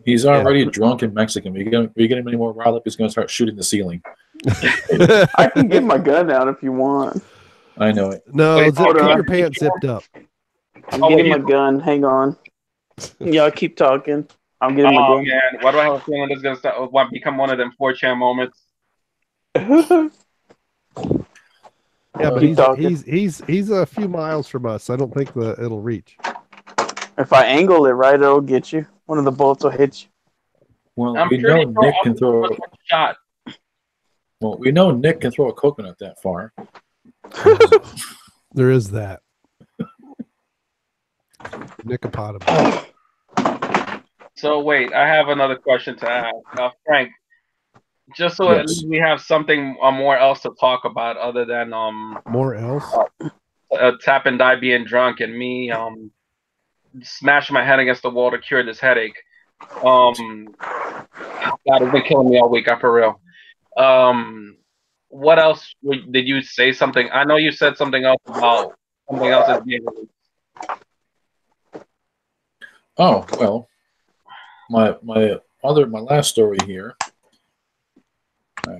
He's already drunk and Mexican. We get him any more riled up, he's going to start shooting the ceiling. I can get my gun out if you want. I know it. No, Wait, keep your pants zipped up. I'm getting my gun. Hang on. Y'all keep talking. I'm getting my gun. Man, why do I have a feeling this is gonna become one of them 4chan moments? Yeah, but Keep talking. he's a few miles from us. I don't think it'll reach. If I angle it right, it'll get you. One of the bullets will hit you. Well, I'm we pretty know sure Nick can throw. shot. Well, we know Nick can throw a coconut that far. There is that. Nicopotami. So wait, I have another question to ask, Frank. Just so at least we have something more else to talk about other than more else. Tap and Die being drunk and me smashing my head against the wall to cure this headache. God, it's been killing me all week. I'm for real. What else did you say? Something? I know you said something else about something else is being released. Oh well, my last story here. I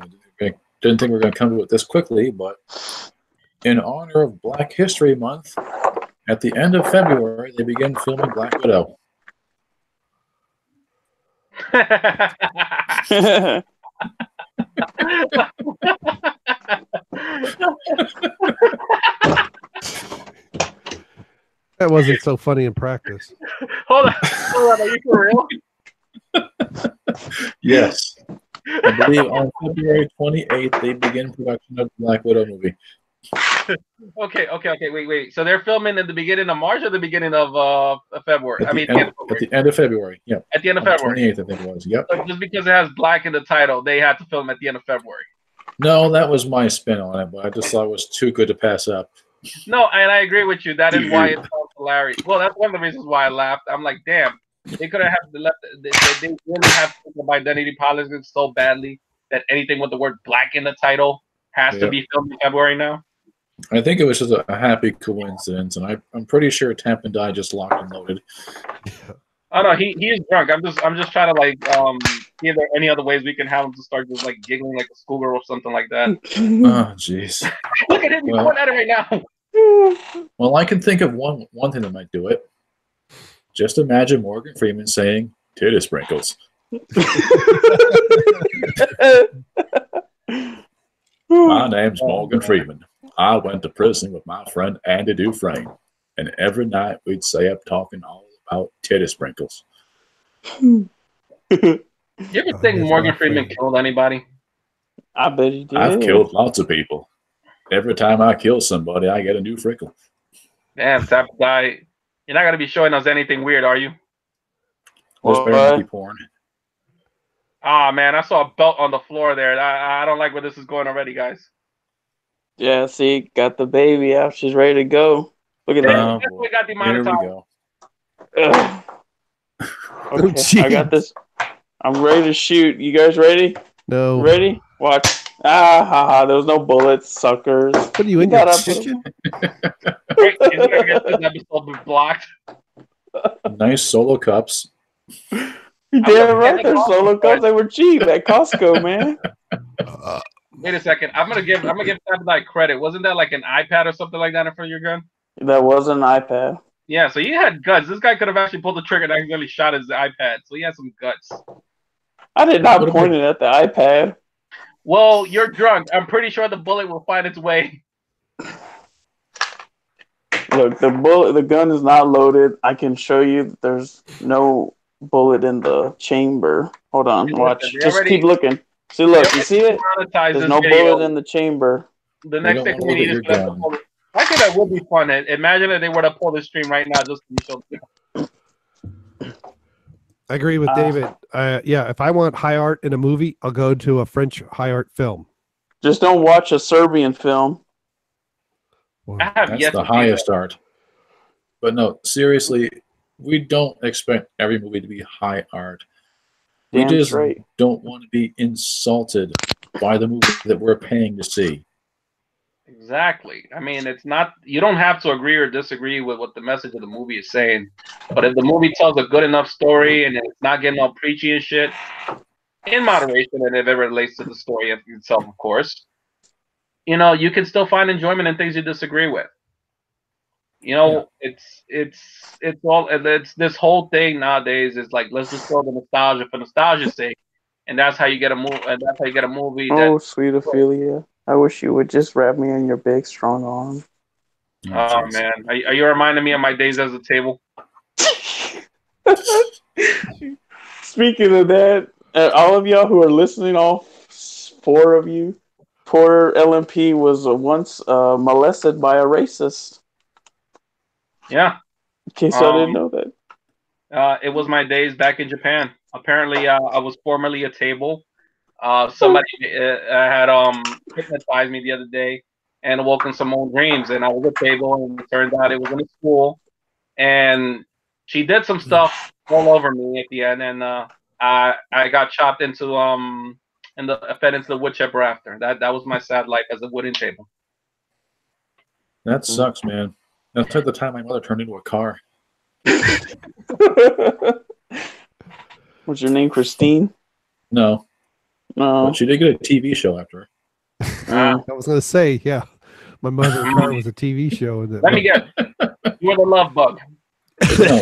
didn't think we were going to come to it this quickly, but in honor of Black History Month, at the end of February, they begin filming Black Widow. That wasn't so funny in practice. Hold on, are you for real? Yes. I believe on February 28th, they begin production of the Black Widow movie. Okay, wait. So they're filming at the beginning of March or the beginning of February? At the end of February, yeah. At the end of February. 28th, I think it was, yep. So just because it has black in the title, they had to film at the end of February. No, that was my spin on it, but I just thought it was too good to pass up. No, and I agree with you. That is why it's hilarious. Well, that's one of the reasons why I laughed. I'm like, damn, they could have left. They didn't have to think of identity politics so badly that anything with the word black in the title has to be filmed in February now. I think it was just a happy coincidence, and I'm pretty sure Tamp and Die just locked and loaded. Oh no, he is drunk. I'm just trying to like see if there are any other ways we can have him to start just like giggling like a schoolgirl or something like that. Oh jeez. Look at him, he's going at it right now. Well, I can think of one thing that might do it. Just imagine Morgan Freeman saying "titty sprinkles." My name's Morgan Freeman. I went to prison with my friend Andy Dufresne, and every night we'd stay up talking all about titty sprinkles. You ever think that's Morgan my Freeman favorite. killed anybody? I bet he did. I've killed lots of people. Every time I kill somebody, I get a new freckle. Damn, Tap Guy. You're not gonna be showing us anything weird, are you? This better not be porn. Ah, man, I saw a belt on the floor there. I don't like where this is going already, guys. Yeah, see, got the baby out. She's ready to go. Look at Oh, that. Guess we got Here demonetized. we go. Ugh. Oh, Okay, I got this. I'm ready to shoot. You guys ready? No. Ready? Watch. Ah, haha. There was no bullets, suckers. What are you in got your up with him. kitchen? Wait, is it gonna get this episode be blocked? Nice solo cups. You damn right. They're solo cups. They were cheap at Costco, man. Wait a second. I'm gonna give Tap Guy credit. Wasn't that like an iPad or something like that in front of your gun? That was an iPad. Yeah, so he had guts. This guy could have actually pulled the trigger and accidentally shot his iPad. So he had some guts. I did not point it at the iPad. Well, you're drunk. I'm pretty sure the bullet will find its way. Look, the gun is not loaded. I can show you that there's no bullet in the chamber. Hold on, watch. Just keep looking. See, look, you see it? There's no bullet in the chamber. The next thing we need is for them to pull it. I think that would be fun. Imagine if they were to pull the stream right now just to show them. I agree with David. Yeah, if I want high art in a movie, I'll go to a French high art film. Just don't watch a Serbian film. I have That's the highest art. But no, seriously, we don't expect every movie to be high art. We just don't want to be insulted by the movie that we're paying to see. Exactly. I mean, it's not, you don't have to agree or disagree with what the message of the movie is saying. But if the movie tells a good enough story and it's not getting all preachy and shit, in moderation, and if it relates to the story itself, of course, you know, you can still find enjoyment in things you disagree with. You know, it's this whole thing nowadays is like, let's just throw the nostalgia for nostalgia's sake, and that's how you get a movie. And that's how you get a movie. Oh, sweet Ophelia, I wish you would just wrap me in your big strong arm. Oh man, are you reminding me of my days as a table? Speaking of that, all of y'all who are listening, all 4 of you, poor LMP was once molested by a racist. Yeah. In case I didn't know that. It was my days back in Japan. Apparently, I was formerly a table. Somebody had hypnotized me the other day and awoken some old dreams, and I was a table, and it turned out it was in a school, and she did some stuff all over me at the end, and I got chopped into fed into the wood chipper after. That was my sad life as a wooden table. That sucks, man. That's like the time my mother turned into a car. What's your name, Christine? No. No. But she did get a TV show after her. I was going to say, yeah, my mother's car was a TV show. Let me guess. You were the love bug. No,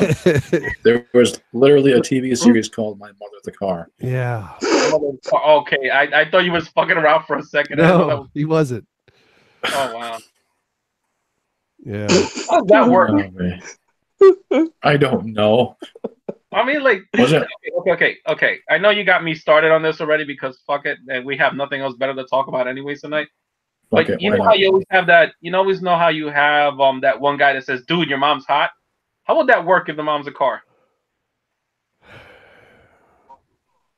there was literally a TV series called My Mother the Car. Yeah. Okay, I thought you was fucking around for a second. No, he wasn't. Oh wow. Yeah. How does that work? I don't know. I mean, like, was it? Okay. I know you got me started on this already because fuck it, and we have nothing else better to talk about anyways tonight. But you know how you always have that. You always know how you have that one guy that says, "Dude, your mom's hot." How would that work if the mom's a car?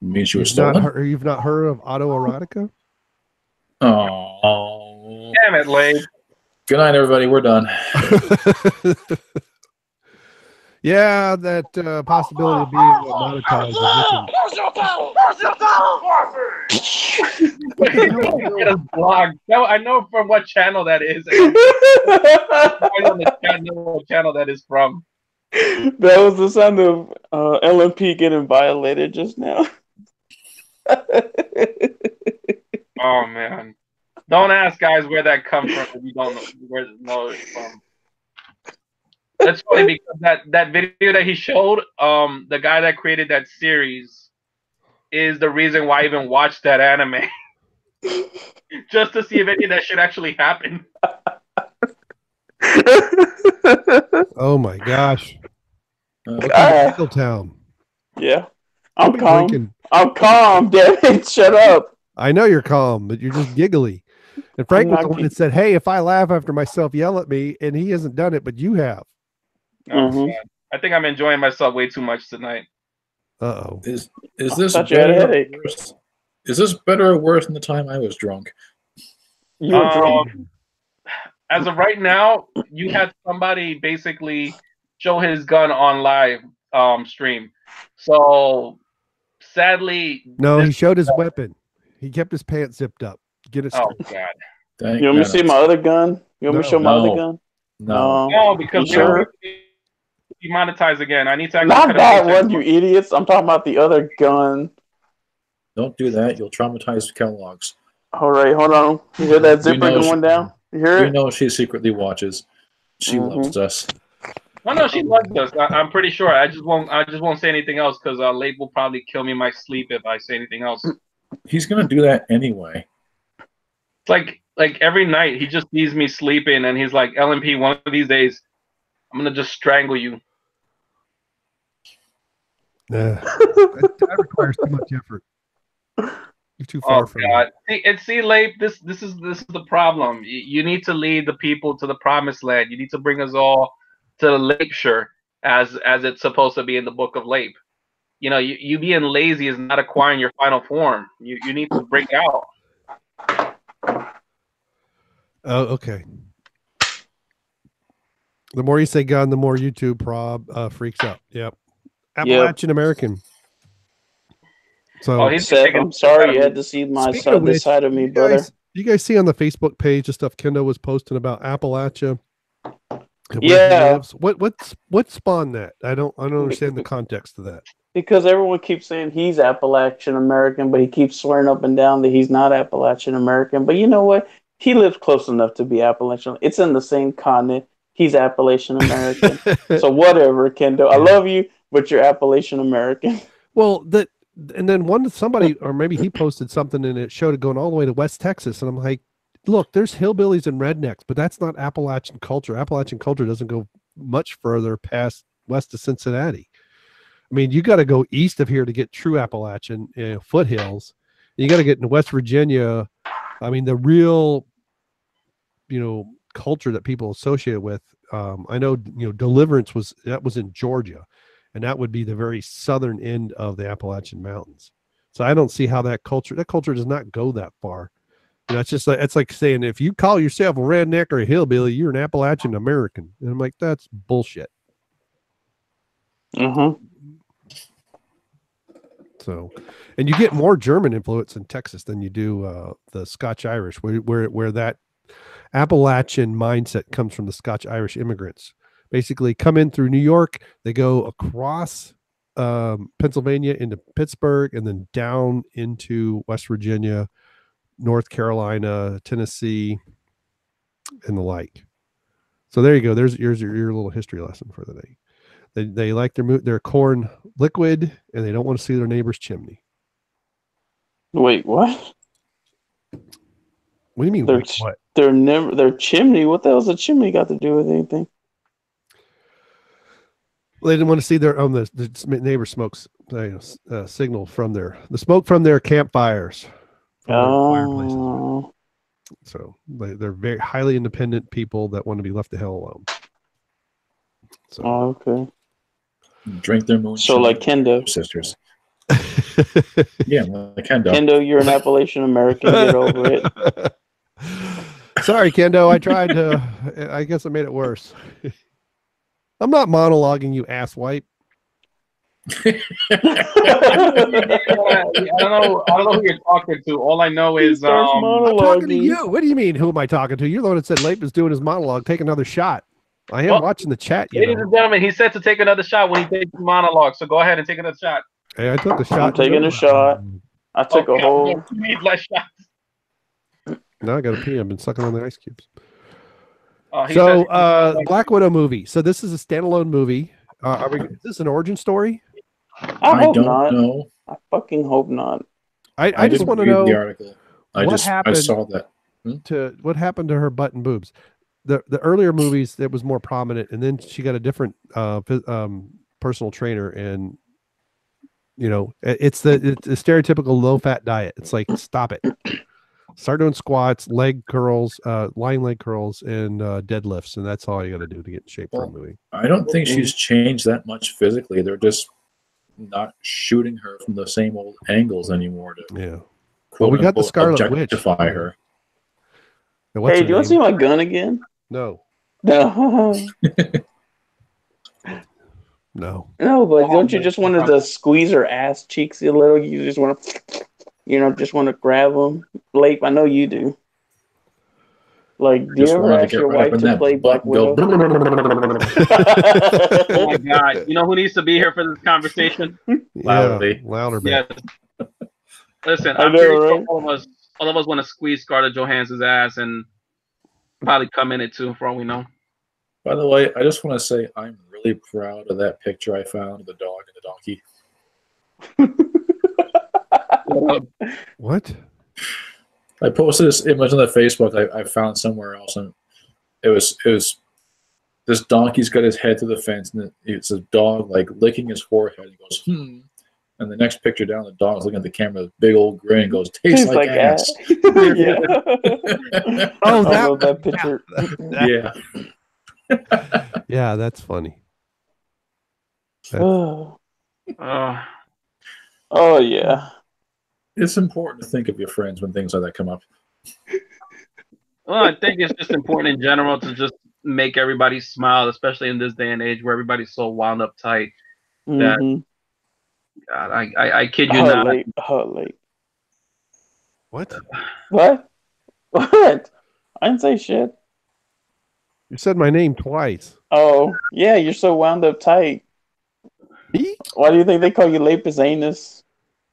You mean she was stolen? You've not heard of autoerotica? Oh. Damn it, Lane. Good night, everybody. We're done. Yeah, that possibility of being monetized. Get us blocked. No, I know from what channel that is. I know what channel that is from. That was the sound of LMP getting violated just now. Oh man. Don't ask guys where that comes from if you don't know where it's from. That's funny because that video that he showed, the guy that created that series is the reason why I even watched that anime. Just to see if any of that shit actually happened. Oh my gosh. Welcome to Tingletown. Yeah. I'm calm. Drinking. I'm calm, damn it. Shut up. I know you're calm, but you're just giggly. And Frank was the one that said, "Hey, if I laugh after myself, yell at me," and he hasn't done it, but you have. I think I'm enjoying myself way too much tonight. Uh-oh. Is this thought you had a better or headache. worse? Is this better or worse than the time I was drunk? You were drunk. As of right now, you had somebody basically show his gun on live stream. So sadly, No, he showed his weapon. He kept his pants zipped up. Get it straight. Oh God. Thank You want me to see my other gun? You want me to show my other gun? No, because sure? demonetized again. I need to not that one, you idiots. I'm talking about the other gun. Don't do that. You'll traumatize Kellogg's. All right, hold on. You hear that zipper going down? You hear it? We know she secretly watches. She loves us. Oh no, she loves us. I'm pretty sure. I just won't say anything else because Late will probably kill me in my sleep if I say anything else. He's gonna do that anyway. It's like every night he just sees me sleeping and he's like, LMP, one of these days I'm gonna just strangle you. That requires too much effort. You're too far from it. See, Late, this is the problem. You need to lead the people to the promised land. You need to bring us all to the Lakeshore as it's supposed to be in the book of Lape. You know, you being lazy is not acquiring your final form. You need to break out. Oh, okay. The more you say gun, the more YouTube freaks out. Yep. Appalachian American. So Seth, I'm sorry you had to see my side, this side of me, brother. You guys see on the Facebook page the stuff Kendo was posting about Appalachia? Yeah. What spawned that? I don't understand the context of that. Because everyone keeps saying he's Appalachian American, but he keeps swearing up and down that he's not Appalachian American. But you know what? He lives close enough to be Appalachian. It's in the same continent. He's Appalachian American. So whatever, Kendo. I love you, but you're Appalachian American. Well, and then somebody, or maybe he posted something and it showed it going all the way to West Texas. And I'm like, look, there's hillbillies and rednecks, but that's not Appalachian culture. Appalachian culture doesn't go much further past west of Cincinnati. I mean, you got to go east of here to get true Appalachian foothills. You got to get into West Virginia. I mean, the real, culture that people associate with. I know, Deliverance was in Georgia, and that would be the very southern end of the Appalachian Mountains. So I don't see how that culture does not go that far. It's just like, it's like saying, if you call yourself a redneck or a hillbilly, you're an Appalachian American. And I'm like, that's bullshit. So, and you get more German influence in Texas than you do the Scotch Irish, where that Appalachian mindset comes from. The Scotch Irish immigrants basically come in through New York. They go across Pennsylvania into Pittsburgh, and then down into West Virginia, North Carolina, Tennessee, and the like. So there you go. There's your little history lesson for the day. They like their corn liquid, and they don't want to see their neighbor's chimney. Wait, what? What do you mean? What? Their chimney. What the hell's a chimney got to do with anything? Well, they didn't want to see their the neighbor smokes signal from the smoke from their campfires. Oh. So they're very highly independent people that want to be left the hell alone. So. Oh, okay. Drink their moonshine. So like Kendo sisters. Yeah, like Kendo. Kendo, you're an Appalachian American. Get over it. Sorry, Kendo. I tried to. I guess I made it worse. I'm not monologuing, you asswipe. I don't know who you're talking to. All I know is I'm talking to you. What do you mean? Who am I talking to? You're the one that said Lape is doing his monologue. Take another shot. I am watching the chat. Ladies and gentlemen, he said to take another shot when he takes the monologue. So go ahead and take another shot. Hey, I took a shot. I'm taking a shot. I took a whole. You need less shots. Now I got to pee. I've been sucking on the ice cubes. Black Widow movie. So this is a standalone movie. Is this an origin story? I hope not. Know. I fucking hope not. I just want to know the article. I saw that. What happened to her butt and boobs? the earlier movies it was more prominent, and then she got a different personal trainer, and it's the stereotypical low fat diet. It's like, stop it. Start doing squats, leg curls, lying leg curls, and deadlifts, and that's all you got to do to get in shape for a movie. I don't think she's changed that much physically. They're just not shooting her from the same old angles anymore. Well, we got the Scarlet Witch. Her. Hey, do you want to see my gun again? No. No. No. No, but don't you just want to squeeze her ass cheeks a little? You just want to, just want to grab them. Leap, I know you do. Like, do you ever ask your wife to play Black Widow? Oh my God! You know who needs to be here for this conversation? Louder. Yes. Listen, I'm pretty sure all of us want to squeeze Scarlett Johansson's ass and probably come in it too, for all we know. By the way, I just want to say I'm really proud of that picture I found of the dog and the donkey. What? I posted this image on the Facebook I found somewhere else, and it was this donkey's got his head to the fence, and it's a dog like licking his forehead. He goes, and the next picture down, the dog's looking at the camera with a big old grin, and goes, tastes like ass. Oh, that picture. Yeah, that's funny. Oh yeah. It's important to think of your friends when things like that come up. Well, I think it's just important in general to just make everybody smile, especially in this day and age where everybody's so wound up tight. That God, I kid you not. Late. What? What? I didn't say shit. You said my name twice. Oh, yeah, you're so wound up tight. Me? Why do you think they call you Lapis Anus?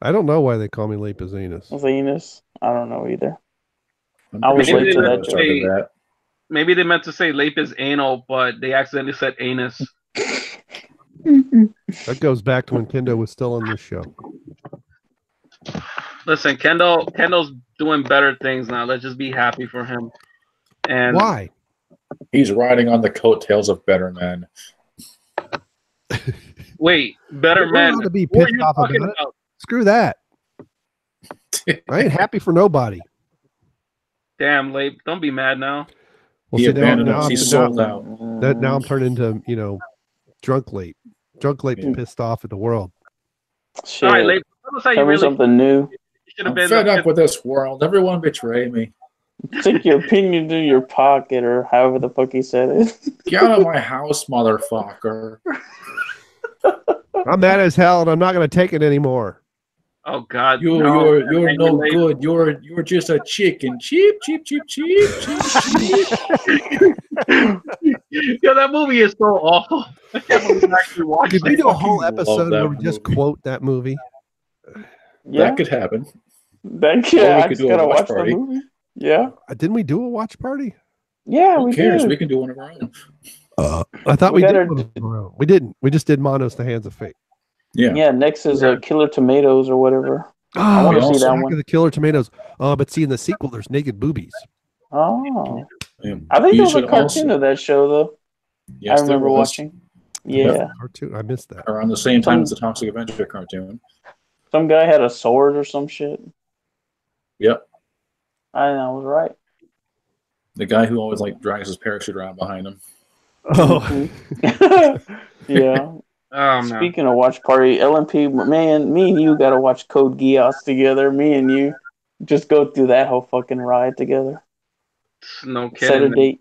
I don't know why they call me Lapis Anus. Anus? I don't know either. I was late to that joke. Maybe they meant to say Lapis Anal, but they accidentally said anus. That goes back to when Kendo was still on this show. Listen, Kendall's doing better things now. Let's just be happy for him. And why? He's riding on the coattails of better men. Wait, better men? To be pissed off about it. Screw that. I ain't happy for nobody. Damn, Lape, don't be mad now. Well, he's sold out. Now I'm turning into, drunk Lape. Drunk Lape pissed off at the world. Shit. All right, Lape, tell us how you really something new. I'm fed up with this world. Everyone betray me. Take your opinion in your pocket, or however the fuck he said it. Get out of my house, motherfucker. I'm mad as hell, and I'm not going to take it anymore. Oh God! You're no good. You're just a chicken. Cheap. Yo, that movie is so awful. I can't believe I actually watched it. Did we do a whole episode where we just quote that movie? Yeah, that could happen. I just gotta watch the movie. Yeah. Didn't we do a watch party? Yeah, Who cares? We can do one of our own. I thought we did one of our own. We didn't. We just did Monos: The Hands of Fate. Yeah. Next is Killer Tomatoes or whatever. Oh, I want to see that one. The Killer Tomatoes. But see, in the sequel, there's naked boobies. Oh. I think there was a cartoon of that show, though. Yes, I remember watching. Yeah. Cartoon. I missed that. Around the same time as the Toxic Avenger cartoon. Some guy had a sword or some shit. Yep. I was right. The guy who always drags his parachute around behind him. Oh. Yeah. Speaking of watch party, LMP, man, me and you got to watch Code Geass together. Me and you just go through that whole fucking ride together. No kidding. Set a date.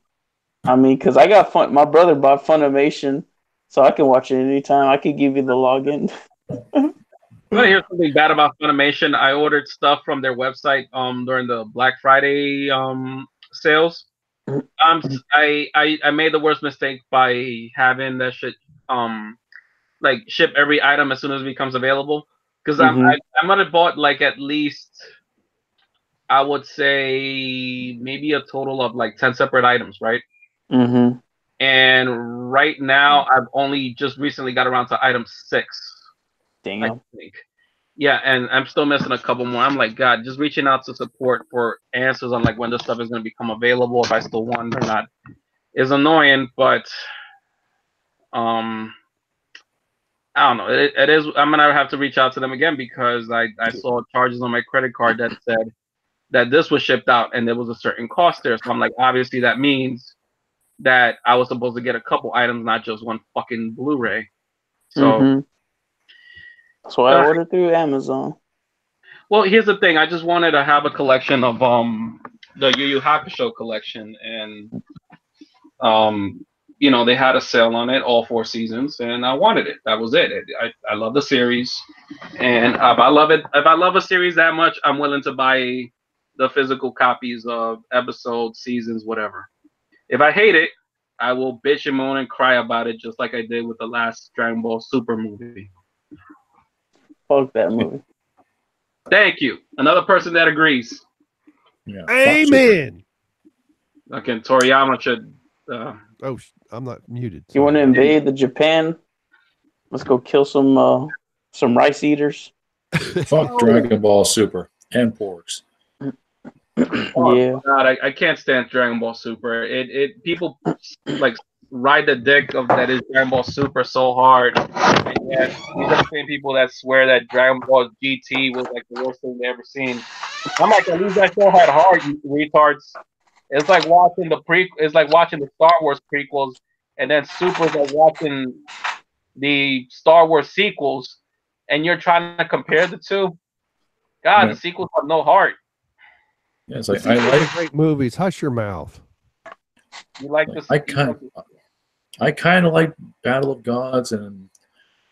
I mean, because I got fun. My brother bought Funimation, so I can watch it anytime. I could give you the login. I'm gonna hear something bad about Funimation. I ordered stuff from their website during the Black Friday sales. I made the worst mistake by having that shit ship every item as soon as it becomes available, because I might have bought at least, I would say, maybe a total of 10 separate items, right? And right now I've only just recently got around to item 6. Damn. I think. Yeah, and I'm still missing a couple more. I'm like, God, just reaching out to support for answers on when this stuff is going to become available, if I still want it or not. is annoying, but I don't know. It is. I'm gonna have to reach out to them again because I saw charges on my credit card that said that this was shipped out and there was a certain cost there. So I'm like, obviously that means that I was supposed to get a couple items, not just one fucking Blu-ray. So that's why I ordered through Amazon. Well, here's the thing. I just wanted to have a collection of the Yu Yu Hakusho collection, and you know, they had a sale on it, all 4 seasons, and I wanted it. That was it. I love the series, and if I love a series that much, I'm willing to buy the physical copies of episodes, seasons, whatever. If I hate it, I will bitch and moan and cry about it, just like I did with the last Dragon Ball Super movie. Fuck that movie. Thank you. Another person that agrees. Yeah, amen. Okay, Toriyama should. Oh, I'm not muted. You want to invade the Japan? Let's go kill some rice eaters. Fuck Dragon Ball Super and porks. Oh, God, I can't stand Dragon Ball Super. It people like ride the dick of that is Dragon Ball Super so hard. And yet these are the same people that swear that Dragon Ball GT was like the worst thing they ever seen. I'm like, at least that show had heart, you retards. It's like watching it's like watching the Star Wars prequels, and then Super's like watching the Star Wars sequels, and you're trying to compare the two. God, the sequels have no heart. Yeah, it's like I like great movies. Hush your mouth. You like this? I kind of like Battle of Gods, and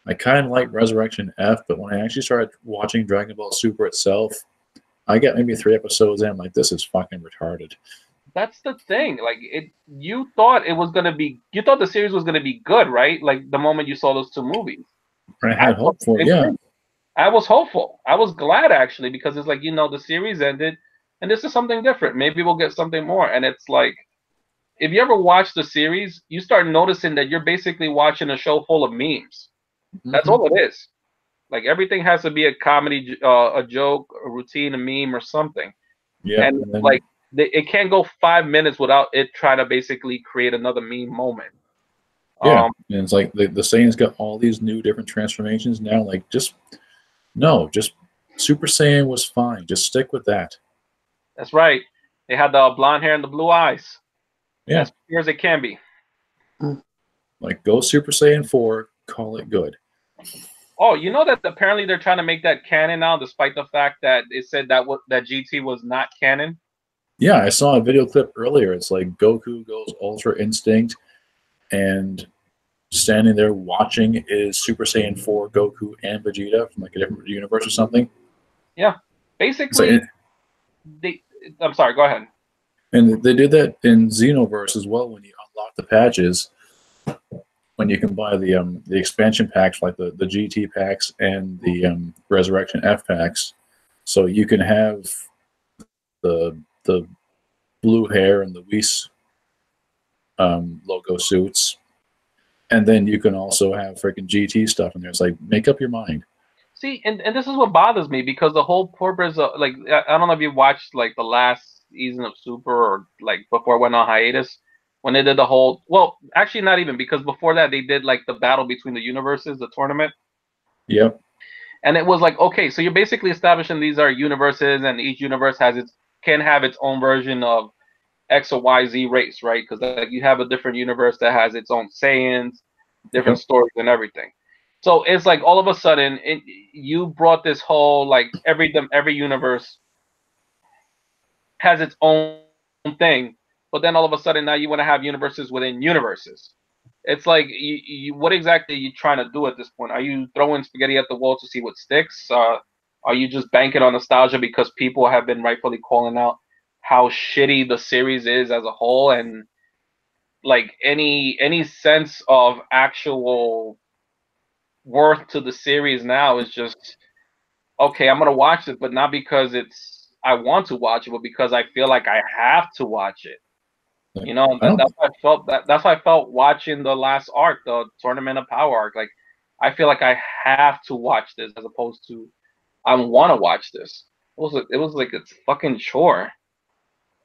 I kind of like Resurrection F. But when I actually started watching Dragon Ball Super itself, I got maybe 3 episodes in. I'm like, this is fucking retarded. That's the thing. Like, you thought the series was gonna be good, right? Like the moment you saw those 2 movies. I had hope for it. Yeah, I was hopeful. I was glad actually because it's like, you know, the series ended, and this is something different. Maybe we'll get something more. And it's like, if you ever watch the series, you start noticing that you're basically watching a show full of memes. That's all it is. Like, everything has to be a comedy, a joke, a routine, a meme, or something. Yeah, and like it can't go 5 minutes without it trying to basically create another meme moment. Yeah, and it's like the Saiyan's got all these new different transformations now. Like, just Super Saiyan was fine. Just stick with that. That's right. They had the blonde hair and the blue eyes. Yeah, as pure as it can be. Like, go Super Saiyan 4, call it good. Oh, you know that apparently they're trying to make that canon now, despite the fact that it said that that GT was not canon. Yeah, I saw a video clip earlier. It's like Goku goes Ultra Instinct, and standing there watching is Super Saiyan 4 Goku and Vegeta from like a different universe or something. Yeah, basically. I'm sorry. Go ahead. And they did that in Xenoverse as well when you unlock the patches. When you can buy the expansion packs, like the GT packs and the Resurrection F packs, so you can have the blue hair and the Whis logo suits, and then you can also have freaking GT stuff in there. It's like, make up your mind. See, and this is what bothers me, because the whole purpose of, like, I don't know if you watched like the last season of Super, or like before it went on hiatus, when they did the whole, well, actually not even, because before that they did like the battle between the universes, the tournament. Yep. And it was like, okay, so you're basically establishing these are universes, and each universe can have its own version of X or Y Z race, right? Because like you have a different universe that has its own Saiyans, different stories and everything. So it's like all of a sudden you brought this whole, like, every universe has its own thing, but then all of a sudden now you want to have universes within universes. It's like, what exactly are you trying to do at this point? Are you throwing spaghetti at the wall to see what sticks? Are you just banking on nostalgia because people have been rightfully calling out how shitty the series is as a whole, and like any sense of actual worth to the series now is just, okay, I'm gonna watch it, but not because I want to watch it, but because I feel like I have to watch it. You know, that's how I felt. That's how I felt watching the last arc, the Tournament of Power arc. Like, I feel like I have to watch this, as opposed to I want to watch this. It was like it's fucking chore.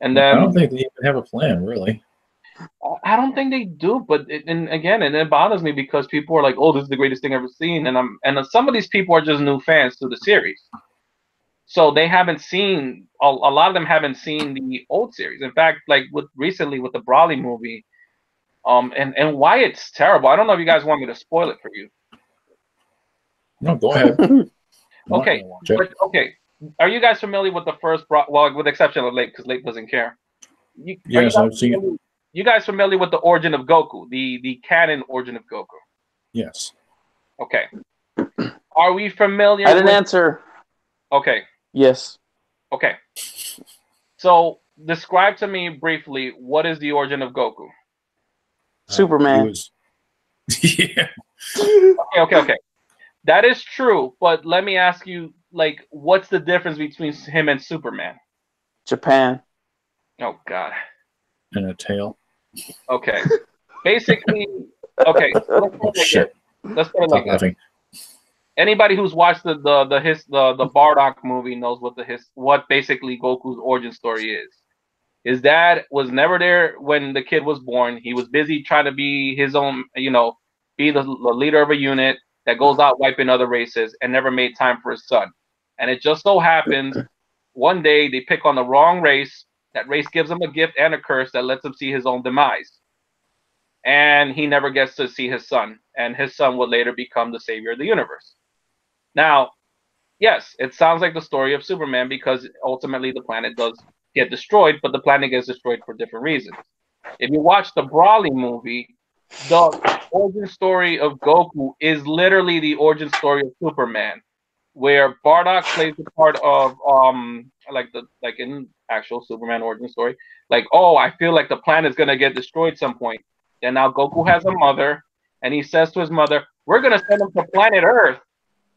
And then I don't think they even have a plan, really. I don't think they do, but and it bothers me because people are like, "Oh, this is the greatest thing I've ever seen," and some of these people are just new fans to the series, so they haven't seen a lot of them haven't seen the old series. In fact, like recently with the Brawley movie, and why it's terrible. I don't know if you guys want me to spoil it for you. No, go ahead. Okay, but okay. Are you guys familiar with the first well, with the exception of Lake, because Lake doesn't care. Yes, I've seen it. You guys familiar with the origin of Goku, the canon origin of Goku? Yes. Okay. Are we familiar? I didn't answer. Okay. Yes. Okay. So describe to me briefly what is the origin of Goku? Superman. Yeah. Okay. That is true, but let me ask you, like, what's the difference between him and Superman? Japan. Oh God. And a tail. Okay. Basically, okay. Shit. Let's put it like that. Anybody who's watched the Bardock movie knows what basically Goku's origin story is. His dad was never there when the kid was born. He was busy trying to be his own, be the leader of a unit that goes out wiping other races and never made time for his son. And it just so happens one day they pick on the wrong race. That race gives him a gift and a curse that lets him see his own demise. And he never gets to see his son. And his son would later become the savior of the universe. Now, yes, it sounds like the story of Superman because ultimately the planet does get destroyed, but the planet gets destroyed for different reasons. If you watch the Brawley movie, the origin story of Goku is literally the origin story of Superman, where Bardock plays the part of like in actual Superman origin story, like, oh, I feel like the planet's gonna get destroyed some point. And now Goku has a mother, and he says to his mother, "We're gonna send him to planet Earth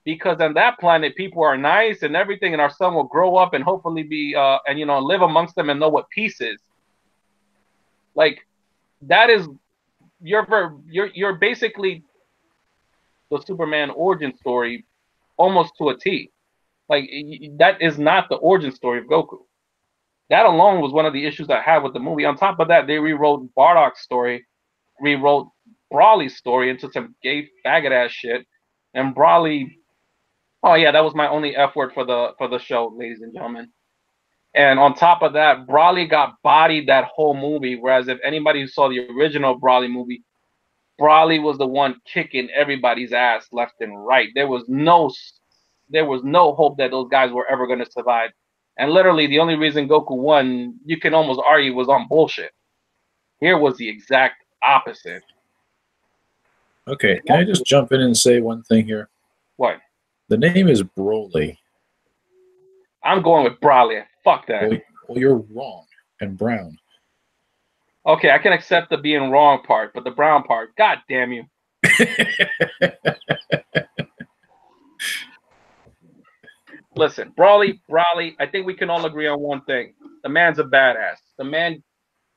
because on that planet people are nice and everything, and our son will grow up and hopefully be and live amongst them and know what peace is." Like that is you're basically the Superman origin story almost to a T. Like that is not the origin story of Goku. That alone was one of the issues I had with the movie. On top of that, they rewrote Bardock's story, rewrote Brawley's story into some gay faggot ass shit, and Brawley. Oh yeah, that was my only F word for the show, ladies and gentlemen. And on top of that, Brawley got bodied that whole movie. Whereas if anybody who saw the original Brawley movie, Brawley was the one kicking everybody's ass left and right. There was no hope that those guys were ever going to survive. And literally, the only reason Goku won, you can almost argue, was on bullshit. Here was the exact opposite. Okay, can I just jump in and say one thing here? What? The name is Broly. I'm going with Brawley. Fuck that. Well, you're wrong. And brown. Okay, I can accept the being wrong part, but the brown part, god damn you. Listen, Brawley, I think we can all agree on one thing. The man's a badass. The man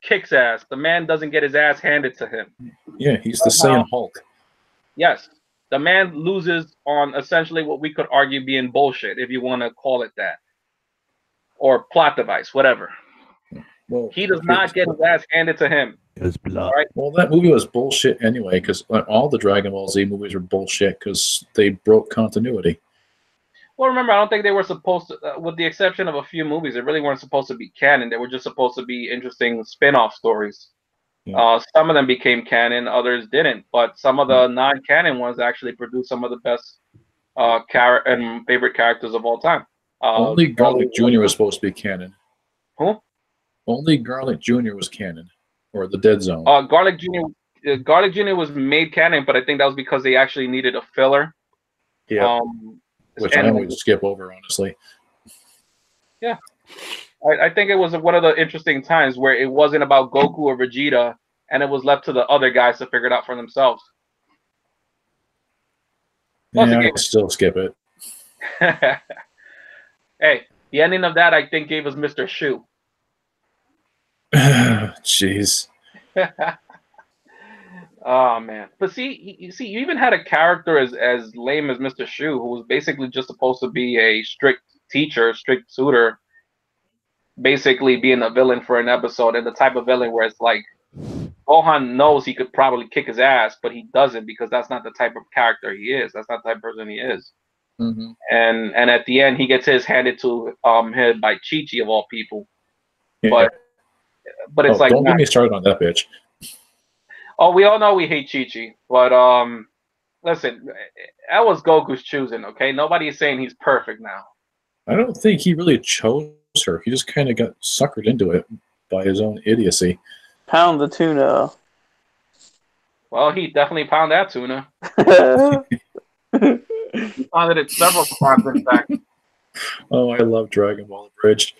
kicks ass. The man doesn't get his ass handed to him. Yeah, he's the Saiyan Hulk. Yes. The man loses on essentially what we could argue being bullshit, if you want to call it that. Or plot device, whatever. Well, he does not get his ass handed to him. His blood. Right? Well, that movie was bullshit anyway, because all the Dragon Ball Z movies were bullshit because they broke continuity. Well, remember, I don't think they were supposed to, with the exception of a few movies, they really weren't supposed to be canon. They were just supposed to be interesting spin-off stories. Yeah. Some of them became canon, others didn't. But some of the non-canon ones actually produced some of the best and favorite characters of all time. Only Garlic Jr. was supposed to be canon. Who? Only Garlic Jr. was canon, or the Dead Zone. Garlic Jr. was made canon, but I think that was because they actually needed a filler. Yeah. Which I always skip over, honestly. Yeah. I think it was one of the interesting times where it wasn't about Goku or Vegeta, and it was left to the other guys to figure it out for themselves. Yeah, I still skip it. Hey, the ending of that, I think, gave us Mr. Shu. Jeez. Oh man, but see, you even had a character as lame as Mr. Shu, who was basically just supposed to be a strict teacher, strict tutor, basically being a villain for an episode, and the type of villain where it's like, Gohan knows he could probably kick his ass, but he doesn't because that's not the type of character he is. That's not the type of person he is. Mm-hmm. And at the end, he gets his handed to him by Chi-Chi of all people. Yeah. But it's like, don't get me started on that bitch. Oh, we all know we hate Chi-Chi, but listen, that was Goku's choosing. Okay, nobody is saying he's perfect now. I don't think he really chose her. He just kind of got suckered into it by his own idiocy. Pound the tuna. Well, he definitely pounded that tuna. He pounded it several times, in fact. Oh, I love Dragon Ball Bridge.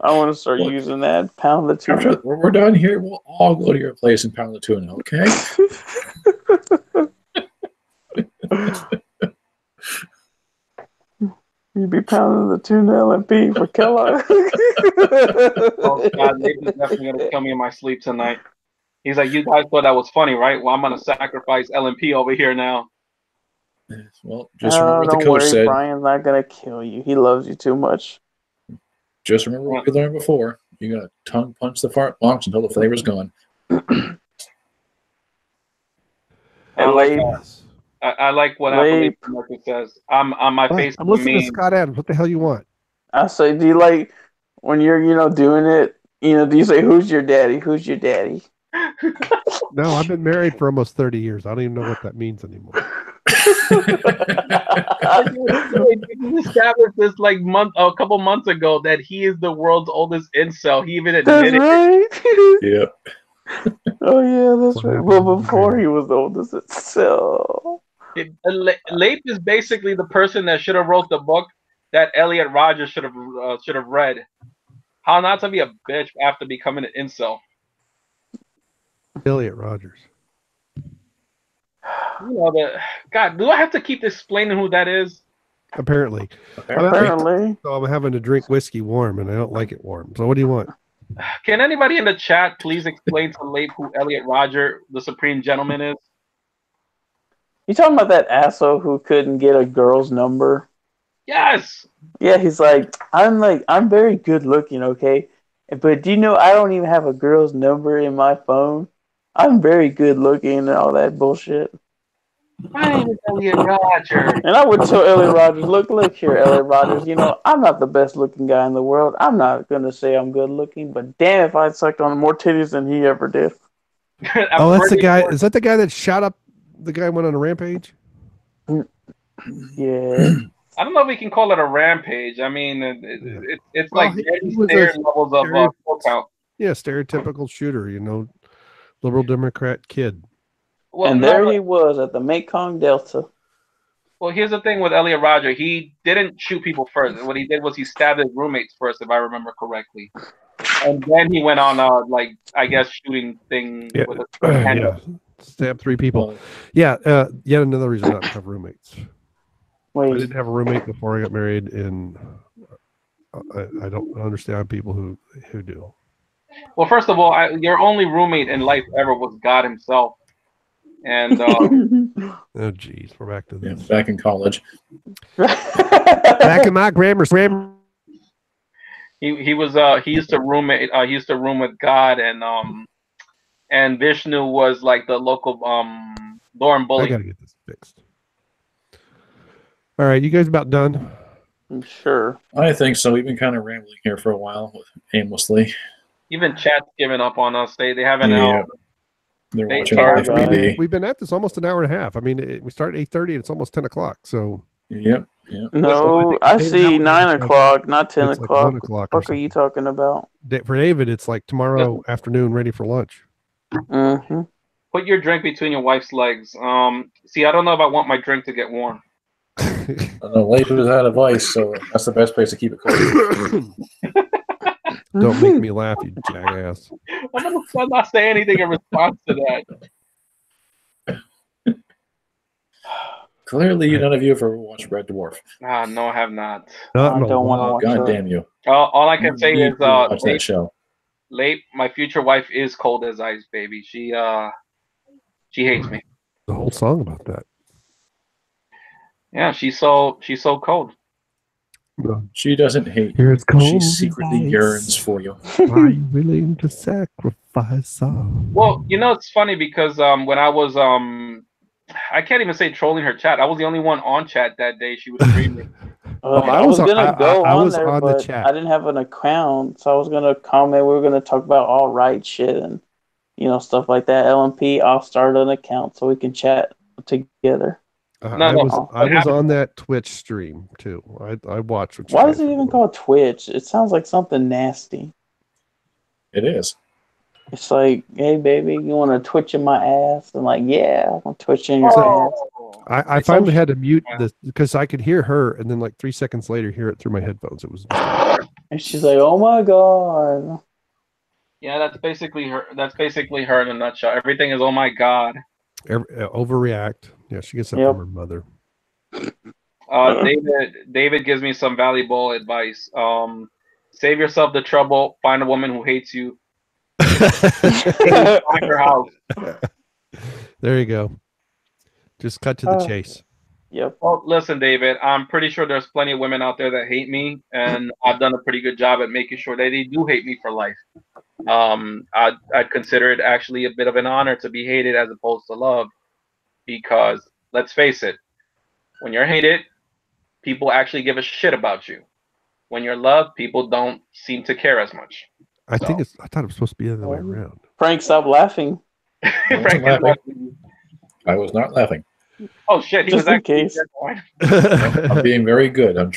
I want to start using that. Pound the tuna. After we're done here, we'll all go to your place and pound the tuna, okay? You'd be pounding the tuna LMP for Kellogg. Oh God, Nathan's definitely gonna kill me in my sleep tonight. He's like, you guys thought that was funny, right? Well, I'm gonna sacrifice LMP over here now. Well, just remember what the don't coach worry, said. Brian's not gonna kill you. He loves you too much. Just remember what we learned before. You gotta tongue punch the fart box until the flavor's gone. I like what Apple says. I'm on my face. I'm listening to Scott Adams. What the hell you want? I say, do you like when you're, doing it? Do you say, "Who's your daddy? Who's your daddy?" No, I've been married for almost 30 years. I don't even know what that means anymore. We established this a couple months ago that he is the world's oldest incel. He even admitted it. Yep. Oh yeah, that's right. Well, before he was the oldest incel. Leif is basically the person that should have wrote the book that Elliot Rogers should have read. How not to be a bitch after becoming an incel. Elliot Rogers. God, do I have to keep explaining who that is? Apparently. So I'm having to drink whiskey warm, and I don't like it warm. So what do you want? Can anybody in the chat please explain to Leif who Elliot Roger, the Supreme Gentleman, is? You talking about that asshole who couldn't get a girl's number? Yes. Yeah, he's like, I'm very good looking, okay? But do you know I don't even have a girl's number in my phone? I'm very good looking and all that bullshit. My name is Elliot Rogers. And I would tell Elliot Rogers, look here, Elliot Rogers, I'm not the best looking guy in the world. I'm not going to say I'm good looking, but damn if I sucked on more titties than he ever did. Oh, that's the guy. Is that the guy that shot up the guy who went on a rampage? Yeah. I don't know if we can call it a rampage. I mean, it's like levels of full count. Yeah, stereotypical shooter, liberal Democrat kid. Well, and there he was at the Mekong Delta. Well, here's the thing with Elliot Roger. He didn't shoot people first. What he did was he stabbed his roommates first, if I remember correctly. And then he went on I guess shooting thing with a handgun. Stabbed 3 people. Yet another reason not to have roommates. Wait. I didn't have a roommate before I got married, and I don't understand people who do. Well, first of all, your only roommate in life ever was God himself. And oh geez, we're back to this. Yeah, back in college. Back in my grammar. He used to room with God, and Vishnu was like the local dorm bully. I gotta get this fixed. All right, you guys about done? I'm sure. I think so. We've been kind of rambling here for a while, aimlessly. Even chat's giving up on us. They haven't. They're watching FBD. We've been at this almost an hour and a half. I mean, we start at 8:30 and it's almost 10 o'clock. So. Yep. No, I see 9 o'clock, not 10 o'clock. Like 1 o'clock. What are you talking about? For David, it's like tomorrow afternoon, ready for lunch. Mm-hmm. Put your drink between your wife's legs. See, I don't know if I want my drink to get warm. Leif is out of ice, so that's the best place to keep it cold. Don't make me laugh, you jackass. I'm not saying anything in response to that. Clearly, none of you have ever watched Red Dwarf. No, I have not. I don't want to watch God damn you. All I can say is watch that show. Late, my future wife is cold as ice, baby. She hates me. The whole song about that. Yeah, she's so cold. She doesn't hate Here you. it's cold She and secretly ice. yearns for you. Are you willing to sacrifice all? Well, it's funny because when I was I can't even say trolling her chat. I was the only one on chat that day. She was streaming. I was gonna go I on was there, on the but chat. I didn't have an account, so I was gonna comment. We were gonna talk about all right shit and stuff like that. LMP, I'll start an account so we can chat together. I was on that Twitch stream too. I watched what you Why guys is it were even doing. called Twitch? It sounds like something nasty. It is. It's like, hey baby, you want to twitch in my ass? I'm like, yeah, I'm twitching your ass. I finally had to mute this because I could hear her, and then like 3 seconds later, hear it through my headphones. It was. And she's like, "Oh my god." Yeah, that's basically her. That's basically her in a nutshell. Everything is, oh my god. Overreact. Yeah, she gets that from her mother. David gives me some valuable advice. Save yourself the trouble. Find a woman who hates you. Find her house. There you go. Just cut to the chase. Yep. Well, listen, David. I'm pretty sure there's plenty of women out there that hate me, and I've done a pretty good job at making sure that they do hate me for life. I'd consider it actually a bit of an honor to be hated as opposed to loved, because let's face it, when you're hated, people actually give a shit about you. When you're loved, people don't seem to care as much. I thought it was supposed to be the other way around. Frank, stop laughing. Frank is laughing. I was not laughing. Oh shit! He Just was in case. I'm being very good. I'm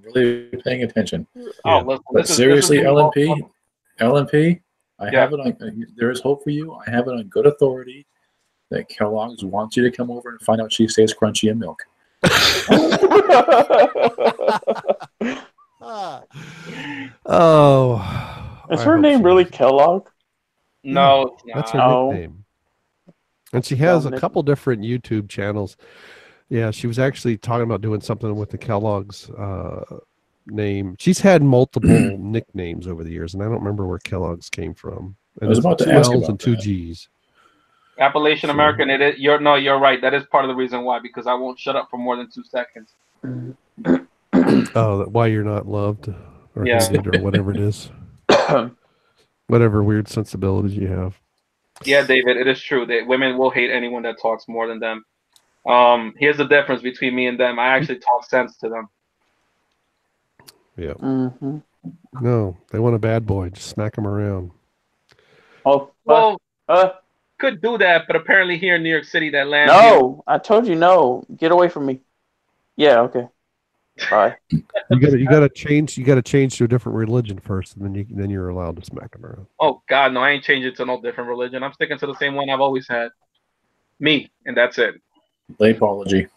really paying attention. Oh, listen, but seriously, LNP, I have it on. There is hope for you. I have it on good authority that Kellogg's wants you to come over and find out she stays crunchy in milk. Oh, is her name really Kellogg? No, it's not. That's her nickname. And she has a couple different YouTube channels. Yeah, she was actually talking about doing something with the Kellogg's name. She's had multiple nicknames over the years, and I don't remember where Kellogg's came from. And I was about to two ask L's about and two that. G's. Appalachian American. You're right. That is part of the reason why, because I won't shut up for more than 2 seconds. Oh, why you're not loved or hated or whatever it is. Whatever weird sensibilities you have. Yeah, David, it is true that women will hate anyone that talks more than them. Here's the difference between me and them. I actually talk sense to them. Yeah. Mm-hmm. No, they want a bad boy. Just smack them around. Oh, well, could do that, but apparently here in New York City, that land. No, I told you no. Get away from me. Yeah, okay. Bye. You gotta change. You gotta change to a different religion first, and then you're allowed to smack them around. Oh God, no! I ain't changing to no different religion. I'm sticking to the same one I've always had. Me, and that's it. Late apology.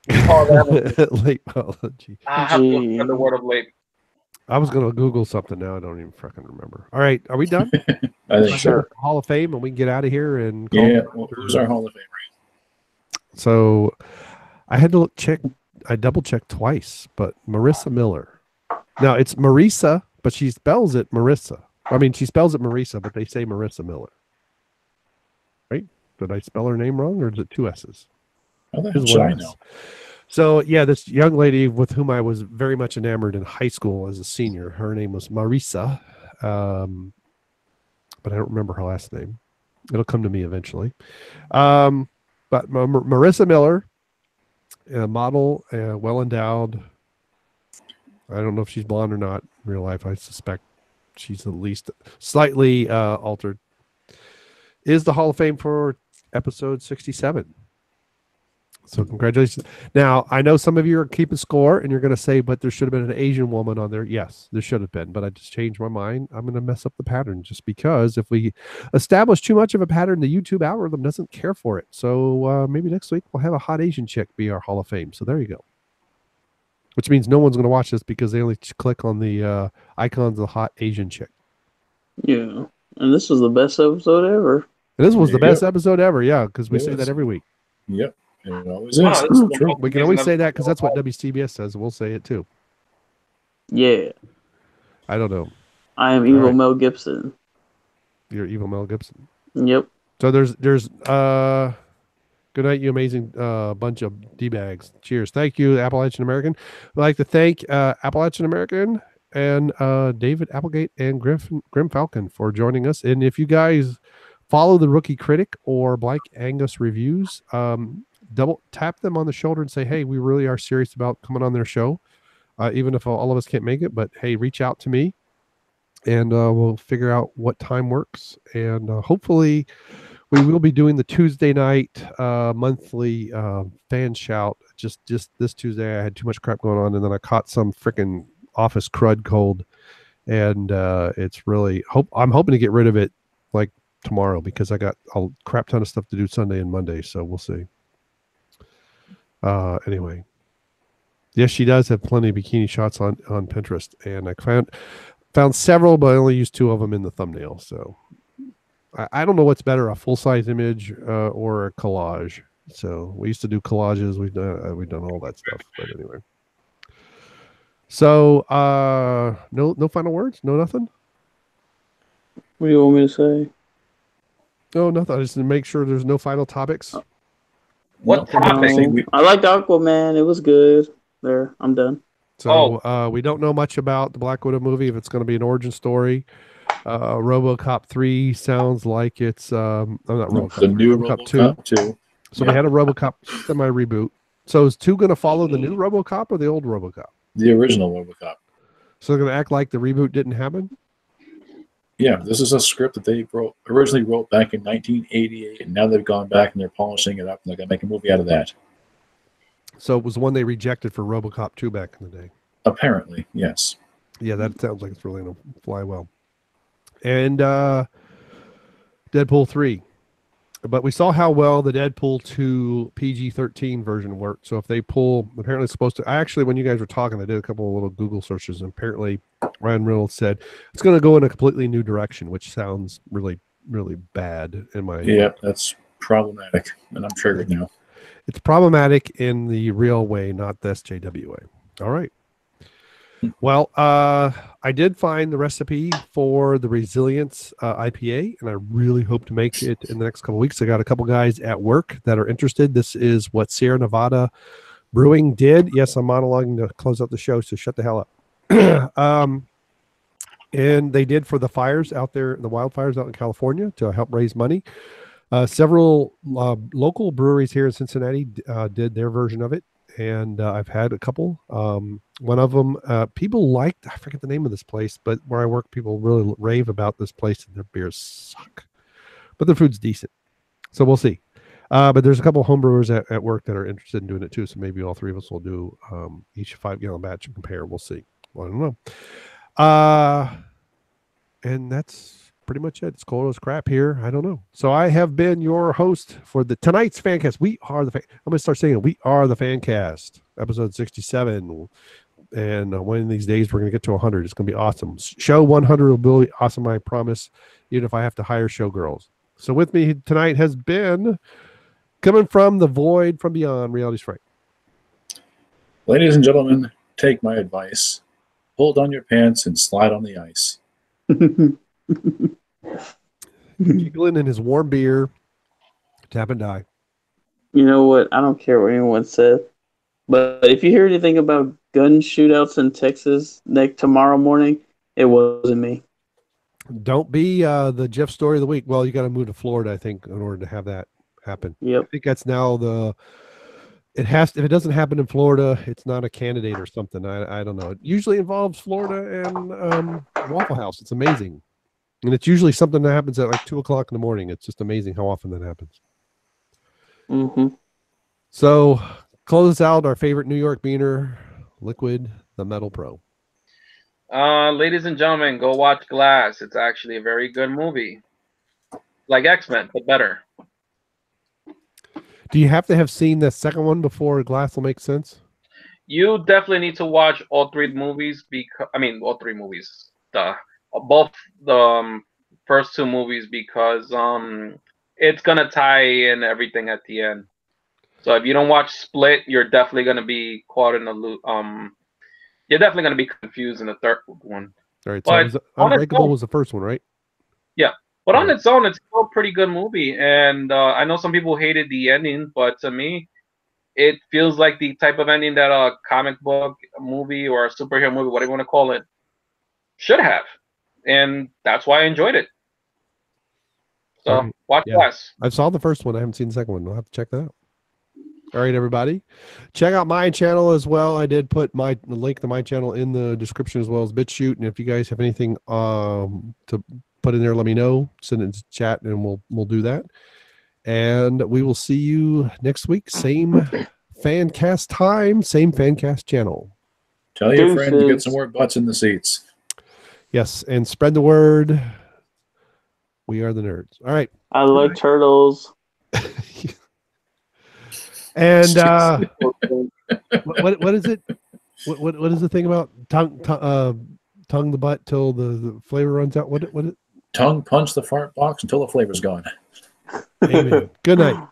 Late apology. I have to look for the word of late. I was gonna Google something now. I don't even fucking remember. All right, are we done? I think so. Hall of Fame, and we can get out of here and. Who's our Hall of Famer? So, I had to check. I double checked twice, but Marisa Miller. Now it's Marisa, but she spells it Marissa. I mean, she spells it Marisa, but they say Marisa Miller. Right? Did I spell her name wrong, or is it 2 S's? How the hell should I know? So yeah, this young lady with whom I was very much enamored in high school as a senior. Her name was Marisa, but I don't remember her last name. It'll come to me eventually. But Marisa Miller. A model, well endowed. I don't know if she's blonde or not in real life. I suspect she's at least slightly altered. Is the Hall of Fame for episode 67. So congratulations. Now, I know some of you are keeping score and you're going to say, but there should have been an Asian woman on there. Yes, there should have been, but I just changed my mind. I'm going to mess up the pattern just because if we establish too much of a pattern, the YouTube algorithm doesn't care for it. So maybe next week we'll have a hot Asian chick be our Hall of Fame. So there you go. Which means no one's going to watch this because they only click on the icons of the hot Asian chick. Yeah. And this was the best episode ever. And this was the best episode ever. Yeah, because we say that every week. Yep. It always is. True. We can always say that because that's what WCBS says. We'll say it too. Yeah. I don't know. I am evil Mel Gibson. You're evil Mel Gibson. Yep. So there's Good night, you amazing bunch of D-bags. Cheers. Thank you, Appalachian American. I'd like to thank Appalachian American and David Applegate and Grim Falcon for joining us. And if you guys follow the Rookie Critic or Black Angus Reviews, double tap them on the shoulder and say, hey, we really are serious about coming on their show, even if all of us can't make it. But hey, reach out to me and we'll figure out what time works. And hopefully we will be doing the Tuesday night monthly fan shout. Just this Tuesday, I had too much crap going on, and then I caught some freaking office crud cold, and it's really I'm hoping to get rid of it like tomorrow because I got a crap ton of stuff to do Sunday and Monday. So we'll see. Anyway, yes, she does have plenty of bikini shots on Pinterest, and I found several, but I only used 2 of them in the thumbnail. So. I don't know what's better, a full-size image or a collage. So we used to do collages. We've done all that stuff. But anyway. So no final words? No nothing? What do you want me to say? No, nothing. I just to make sure there's no final topics. What topic? I liked Aquaman. It was good. There, I'm done. So we don't know much about the Black Widow movie, if it's going to be an origin story. RoboCop 3 sounds like it's not RoboCop. The new RoboCop 2. So we had a RoboCop semi reboot. So is 2 going to follow the new RoboCop or the old RoboCop? The original RoboCop. So they're going to act like the reboot didn't happen? Yeah, this is a script that they originally wrote back in 1988, and now they've gone back and they're polishing it up, and they're going to make a movie out of that. So it was one they rejected for RoboCop 2 back in the day. Apparently, yes. Yeah, that sounds like it's really going to fly well. And Deadpool 3. But we saw how well the Deadpool 2 PG-13 version worked. So if they pull, apparently it's supposed to, actually, when you guys were talking, I did a couple of little Google searches, and apparently Ryan Reynolds said it's going to go in a completely new direction, which sounds really, really bad in my Yeah, that's problematic, and I'm triggered now. It's problematic in the real way, not the SJW way. All right. Well, I did find the recipe for the Resilience IPA, and I really hope to make it in the next couple of weeks. I got a couple guys at work that are interested. This is what Sierra Nevada Brewing did. Yes, I'm monologuing to close out the show, so shut the hell up. And they did for the fires out there, the wildfires out in California, to help raise money. Several local breweries here in Cincinnati did their version of it. And I've had a couple. One of them, people liked, I forget the name of this place, but where I work, people really rave about this place, and their beers suck. But the food's decent. So we'll see. But there's a couple of homebrewers at work that are interested in doing it too. So maybe all 3 of us will do each a 5-gallon batch and compare. We'll see. Well, I don't know. And that's pretty much it. It's cold as crap here. I don't know. So I have been your host for tonight's Fancast. We are the I'm going to start saying it. We are the Fancast, episode 67. And one of these days we're going to get to 100. It's going to be awesome. Show 100 will be awesome, I promise, even if I have to hire showgirls. So with me tonight has been, coming from the void from beyond, Reality's Frank. Ladies and gentlemen, take my advice. Pull down your pants and slide on the ice. Giggling in his warm beer, tap and die. You know what? I don't care what anyone says, but if you hear anything about gun shootouts in Texas tomorrow morning, it wasn't me. Don't be the Jeff story of the week. Well, you got to move to Florida, I think, in order to have that happen. Yep. I think that's now if it doesn't happen in Florida, it's not a candidate or something. I don't know. It usually involves Florida and Waffle House. It's amazing. And it's usually something that happens at like 2:00 in the morning. It's just amazing how often that happens. Mm-hmm. So close out our favorite New York beaner, Liquid, the Metal Pro. Ladies and gentlemen, go watch Glass. It's actually a very good movie. Like X-Men, but better. Do you have to have seen the second one before Glass will make sense? You definitely need to watch all 3 movies all 3 movies. Both the first 2 movies, because it's gonna tie in everything at the end. So if you don't watch Split, you're definitely gonna be caught in the loop. You're definitely gonna be confused in the third one. All right. So Unbreakable was the first one, right? Yeah. But on its own, it's still a pretty good movie. And I know some people hated the ending, but to me, it feels like the type of ending that a comic book movie or a superhero movie, whatever you want to call it, should have. And that's why I enjoyed it. So watch less. I saw the first one. I haven't seen the second one. I'll have to check that out. All right, everybody. Check out my channel as well. I did put the link to my channel in the description as well as BitChute. And if you guys have anything to put in there, let me know. Send it in chat and we'll do that. And we will see you next week. Same Fancast time, same Fancast channel. Tell your friend to get some more butts in the seats. Yes, and spread the word. We are the nerds. All right. I like turtles. And what is it? What is the thing about tongue the butt till the flavor runs out? What it? Tongue punch the fart box until the flavor's gone. Amen. Good night.